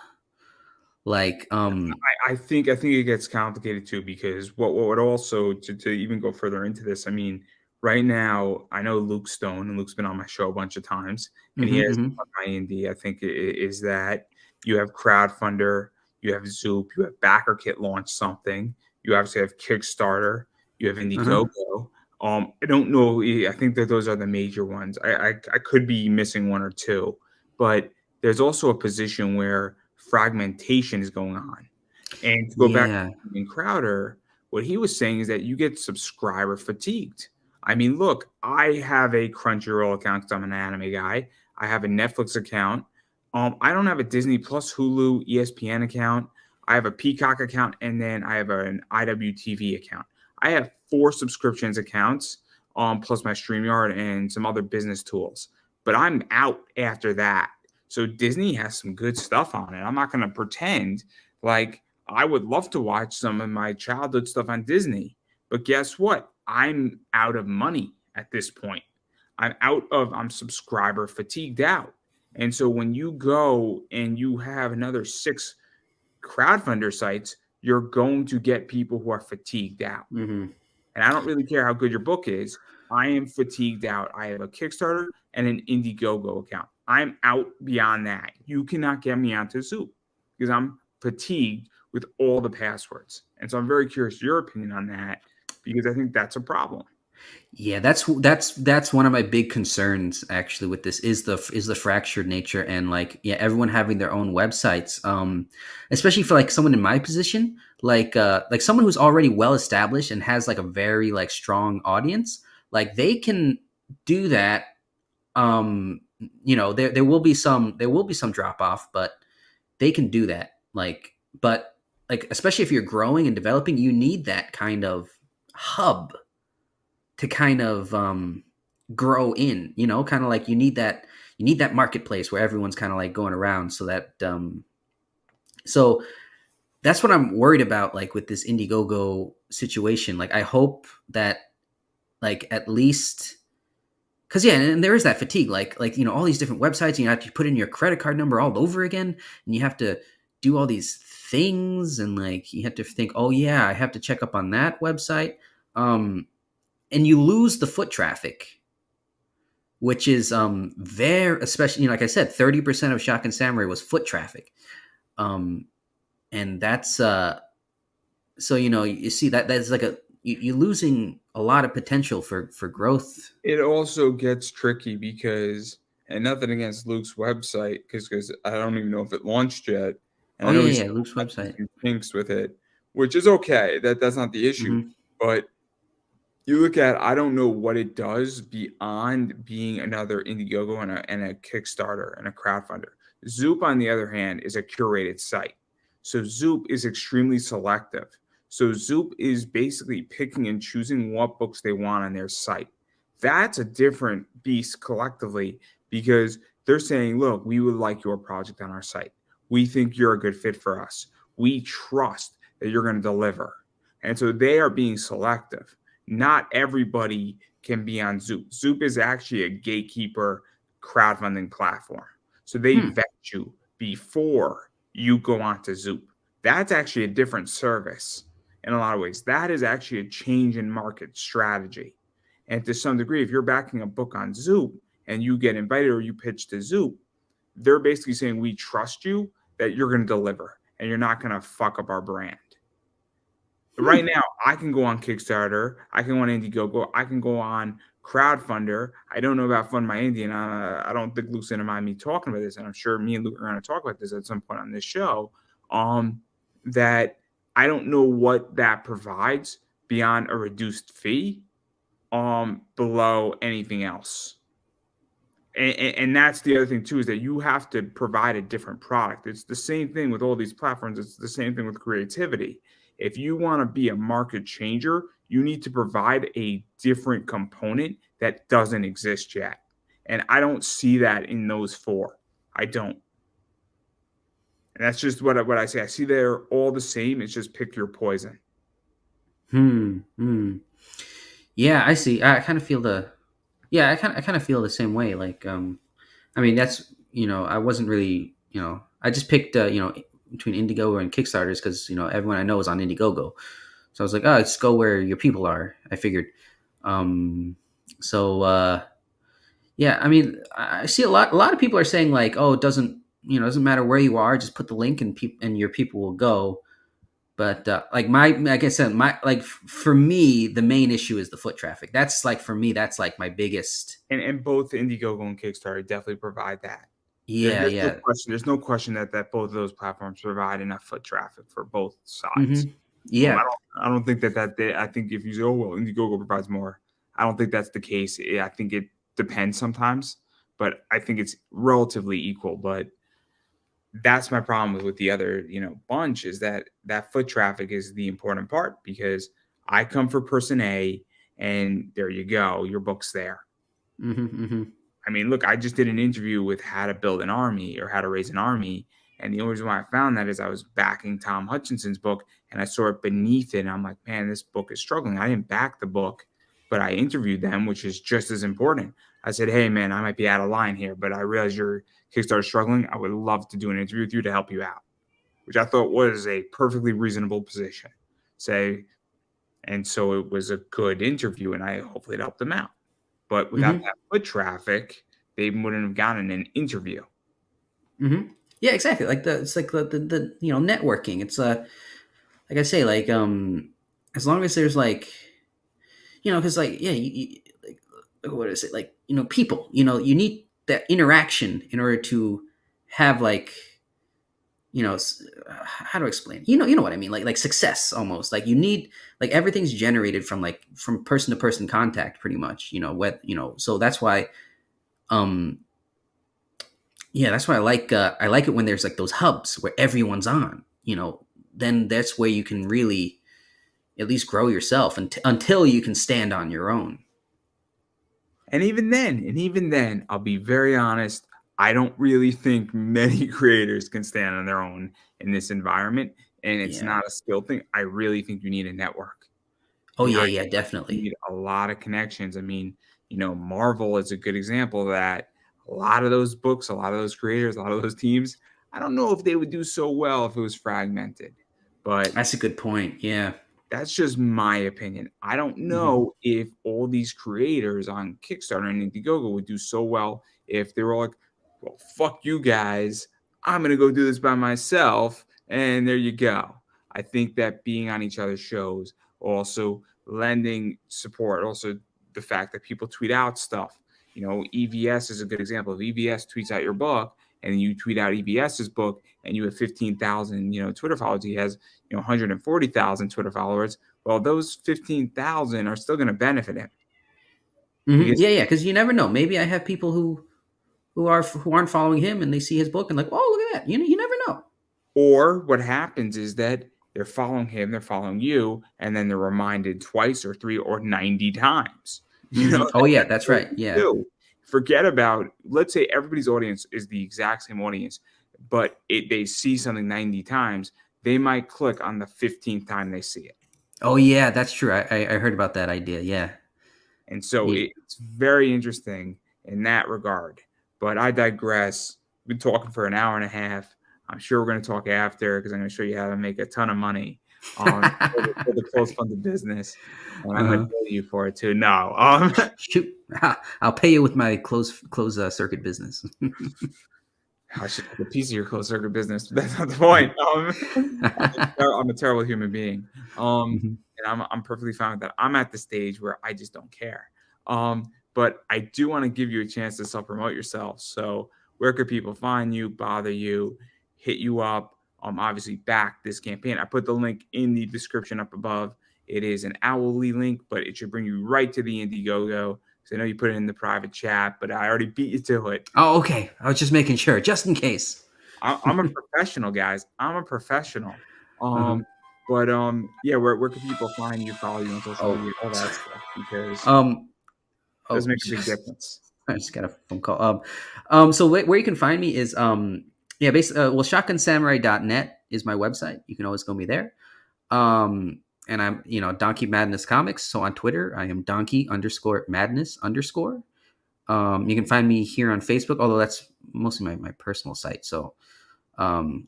Like I think it gets complicated too, because what would also, to even go further into this, I mean, right now I know Luke Stone, and Luke's been on my show a bunch of times, and he mhm, has mhm, on my indie. I think is that you have Crowdfunder, you have Zoop, you have BackerKit launch something, you obviously have Kickstarter, you have uh-huh. Indiegogo. I don't know. I think that those are the major ones. I could be missing one or two, but there's also a position where fragmentation is going on. And to go back Yeah. to Steven Crowder, what he was saying is that you get subscriber fatigued. I mean, look, I have a Crunchyroll account because I'm an anime guy. I have a Netflix account. I don't have a Disney Plus, Hulu, ESPN account. I have a Peacock account, and then I have an IWTV account. I have 4 subscriptions accounts, plus my StreamYard and some other business tools. But I'm out after that. So Disney has some good stuff on it. I'm not going to pretend like I would love to watch some of my childhood stuff on Disney, but guess what? I'm out of money at this point. I'm subscriber fatigued out. And so when you go and you have another 6 crowdfunder sites, you're going to get people who are fatigued out. Mhm. And I don't really care how good your book is. I am fatigued out. I have a Kickstarter and an Indiegogo account. I'm out beyond that. You cannot get me onto Zoop because I'm fatigued with all the passwords. And so I'm very curious your opinion on that, because I think that's a problem. Yeah, that's one of my big concerns actually with this is the fractured nature, and like, yeah, everyone having their own websites. Especially for like someone in my position, like someone who's already well established and has like a very like strong audience, like they can do that. Um there will be some drop off, but they can do that. But like, especially if you're growing and developing, you need that kind of hub to kind of grow in, kind of like you need that marketplace where everyone's kind of like going around, so that so that's what I'm worried about, like with this Indiegogo situation. Like I hope that, like, at least, because yeah, and there is that fatigue, like all these different websites, and you have to put in your credit card number all over again, and you have to do all these things, and like you have to think, oh yeah, I have to check up on that website. And you lose the foot traffic, which is very, especially, like I said, 30% of Shotgun Samurai was foot traffic. um and that's so you see that that's like you're losing a lot of potential for growth. It also gets tricky because, and nothing against Luke's website, because I don't even know if it launched yet, and Oh I know yeah, he's yeah, Luke's having website. some kinks with it, which is okay. That's not the issue. Hmm. But you look at, I don't know what it does beyond being another Indiegogo and a Kickstarter and a crowdfunder. Zoop, on the other hand, is a curated site. So Zoop is extremely selective. So Zoop is basically picking and choosing what books they want on their site. That's a different beast collectively, because they're saying, look, we would like your project on our site. We think you're a good fit for us. We trust that you're going to deliver. And so they are being selective. Not everybody can be on Zoop. Zoop is actually a gatekeeper crowdfunding platform. So they Hmm. vet you before you go on to Zoop. That's actually a different service in a lot of ways. That is actually a change in market strategy. And to some degree, if you're backing a book on Zoop and you get invited or you pitch to Zoop, they're basically saying, we trust you that you're going to deliver and you're not going to fuck up our brand. Hmm. Right now, I can go on Kickstarter, I can go on Indiegogo, I can go on Crowdfunder. I don't know about Fund My Indie, and I don't think Luke's gonna mind me talking about this, and I'm sure me and Luke are gonna talk about this at some point on this show. That I don't know what that provides beyond a reduced fee, below anything else. And that's the other thing too, is that you have to provide a different product. It's the same thing with all these platforms. It's the same thing with creativity. If you want to be a market changer, you need to provide a different component that doesn't exist yet. And I don't see that in those four. I don't. And that's just what I say. I see they're all the same. It's just pick your poison. Hmm. Hmm. Yeah, I see. I kind of feel the. Yeah, I kind of feel the same way. Like, I mean, that's I wasn't really I just picked between Indiegogo and Kickstarters because everyone I know is on Indiegogo, so I was like, oh, let's go where your people are. I figured. Um. So yeah, I mean, I see a lot of people are saying like, oh, it doesn't matter where you are, just put the link and your people will go. But like I said, for me, the main issue is the foot traffic. That's like for me, that's like my biggest. And both Indiegogo and Kickstarter definitely provide that. Yeah, There's no yeah. question. There's no question that both of those platforms provide enough foot traffic for both sides. Hmm. Yeah. I don't think that I think if you say, oh well, Indiegogo provides more, I don't think that's the case. I think it depends sometimes, but I think it's relatively equal. But that's my problem with the other bunch, is that foot traffic is the important part, because I come for person A, and there you go, your book's there. Hmm. Hmm. I mean, look, I just did an interview with How to Build an Army or How to Raise an Army. And the only reason why I found that is I was backing Tom Hutchinson's book, and I saw it beneath it. And I'm like, man, this book is struggling. I didn't back the book, but I interviewed them, which is just as important. I said, hey, man, I might be out of line here, but I realize your Kickstarter struggling. I would love to do an interview with you to help you out, which I thought was a perfectly reasonable position. Say, and so it was a good interview, and I hopefully it helped them out. But without Hmm. that foot traffic, they wouldn't have gotten an interview. Hmm. Yeah, exactly. Like it's like the networking. It's like I say, like as long as there's like because like yeah, like what is it like people you need that interaction in order to have like how to explain you know what I mean, like success almost, like you need like everything's generated from person to person contact pretty much, what so that's why um yeah, that's why I like it when there's like those hubs where everyone's on, then that's where you can really at least grow yourself until you can stand on your own. And even then, I'll be very honest, I don't really think many creators can stand on their own in this environment. And it's Yeah. not a skill thing. I really think you need a network. Oh You yeah, really yeah, you definitely. need a lot of connections. I mean, Marvel is a good example of that. A lot of those books, a lot of those creators, a lot of those teams, I don't know if they would do so well if it was fragmented. But That's a good point. Yeah. that's just my opinion. I don't Hmm. know if all these creators on Kickstarter and Indiegogo would do so well if they were like, well, fuck you guys. I'm going to go do this by myself. And there you go. I think that being on each other's shows, also lending support, also the fact that people tweet out stuff. EVS is a good example. If EVS tweets out your book and you tweet out EVS's book and you have 15,000, Twitter followers, he has 140,000 Twitter followers. Well, those 15,000 are still going to benefit him Hmm. because, Yeah, yeah. Because you never know. Maybe I have people who aren't following him and they see his book and like, oh, look at that. You never know. or what happens is that they're following him, they're following you, and then they're reminded twice or three or 90 times. Hmm. Oh That's yeah, a that's great right. thing Yeah. too. forget about, let's say everybody's audience is the exact same audience, but they see something 90 times, they might click on the 15th time they see it. Oh yeah, that's true. I heard about that idea. Yeah. And so Yeah. it's very interesting in that regard. But I digress. We've been talking for an hour and a half. I'm sure we're going to talk after because I'm going to show you how to make a ton of money for the close funded business. And I'm going to Uh-huh. bill you for it too. No. Shoot, I'll pay you with my close circuit business. I should take a piece of your closed circuit business. But that's not the point. I'm a terrible human being. Mhm. And I'm perfectly fine with that. I'm at the stage where I just don't care. But I do want to give you a chance to self promote yourself. So where could people find you, bother you, hit you up? Obviously back this campaign. I put the link in the description up above. It is an hourly link, but it should bring you right to the Indiegogo. Because I know you put it in the private chat, but I already beat you to it. Oh, okay. I was just making sure, just in case. I'm a professional, guys. I'm a professional. Uh-huh. Yeah, where can people find you, follow you on social Oh, media, all that stuff? Because um, it does oh, make a big difference. I just got a phone call. So where you can find me is yeah, basically, shotgunsamurai.net is my website. You can always go me there. And I'm, Donkey Madness Comics. So on Twitter, I am Donkey _ Madness _. You can find me here on Facebook, although that's mostly my personal site. So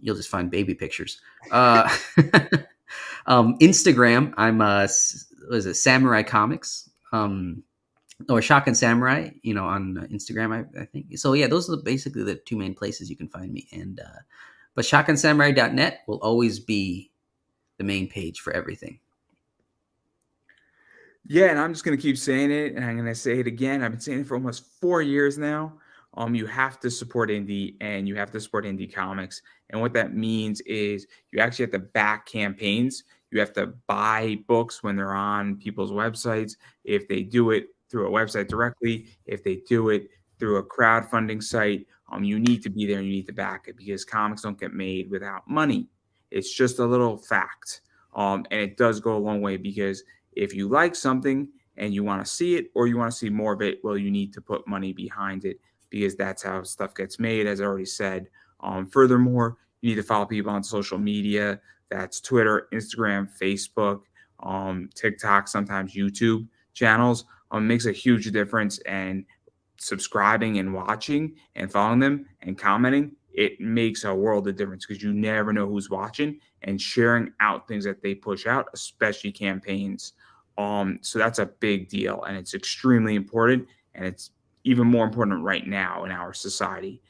you'll just find baby pictures. Instagram, I'm what is it, Samurai Comics, or Shotgun Samurai. On Instagram, I think. So yeah, those are basically the two main places you can find me. And but shotgunsamurai.net will always be the main page for everything. Yeah, and I'm just gonna keep saying it, and I'm gonna say it again. I've been saying it for almost 4 years now. You have to support indie, and you have to support indie comics. And what that means is you actually have to back campaigns. You have to buy books when they're on people's websites. If they do it through a website directly, if they do it through a crowdfunding site, you need to be there and you need to back it because comics don't get made without money. It's just a little fact. And it does go a long way because if you like something and you want to see it or you want to see more of it, well, you need to put money behind it because that's how stuff gets made, as I already said. Furthermore, you need to follow people on social media. That's Twitter, Instagram, Facebook, TikTok, sometimes YouTube channels. Makes a huge difference. And subscribing and watching and following them and commenting, it makes a world of difference because you never know who's watching and sharing out things that they push out, especially campaigns. So that's a big deal and it's extremely important and it's even more important right now in our society.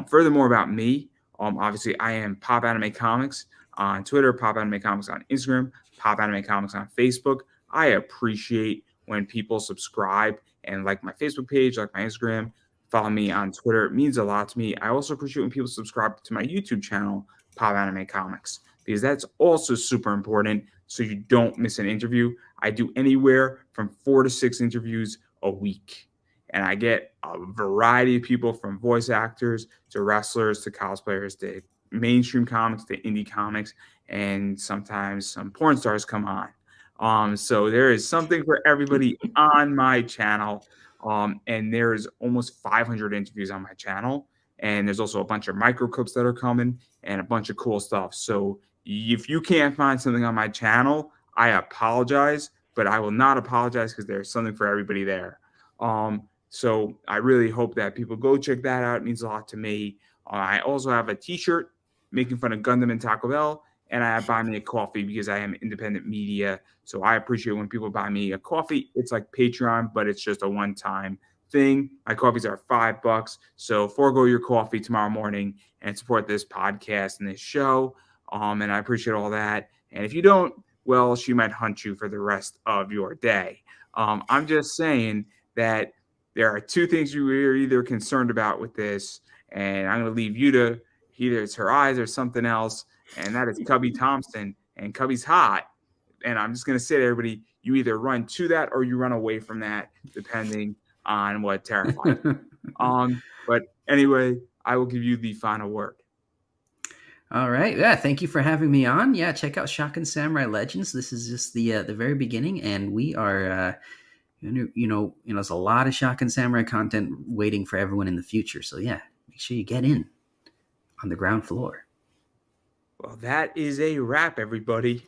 Furthermore, about me, obviously I am Pop Anime Comics on Twitter, Pop Anime Comics on Instagram, Pop Anime Comics on Facebook. I appreciate when people subscribe and like my Facebook page, like my Instagram, follow me on Twitter. It means a lot to me. I also appreciate when people subscribe to my YouTube channel, Pop Anime Comics, because that's also super important so you don't miss an interview. I do anywhere from 4 to 6 interviews a week. And I get a variety of people from voice actors to wrestlers to cosplayers to mainstream comics to indie comics. And sometimes some porn stars come on. So there is something for everybody on my channel. And there's almost 500 interviews on my channel. And there's also a bunch of micro clips that are coming and a bunch of cool stuff. So if you can't find something on my channel, I apologize, but I will not apologize because there's something for everybody there. So I really hope that people go check that out. It means a lot to me. I also have a t-shirt making fun of Gundam and Taco Bell, and I buy me a coffee because I am independent media. So I appreciate when people buy me a coffee. It's like Patreon, but it's just a one-time thing. My coffees are $5. So forego your coffee tomorrow morning and support this podcast and this show. And I appreciate all that. And if you don't, well, she might hunt you for the rest of your day. I'm just saying that there are two things you are either concerned about with this, and I'm going to leave you to either it's her eyes or something else, and that is Cubby Thompson, and Cubby's hot. And I'm just going to say to everybody, you either run to that or you run away from that, depending on what terrifies you. But anyway, I will give you the final word. All right. Yeah. Thank you for having me on. Yeah. Check out Shotgun Samurai Legends. This is just the very beginning, and we are There's a lot of Shotgun Samurai content waiting for everyone in the future. So yeah, make sure you get in on the ground floor. Well, that is a wrap, everybody.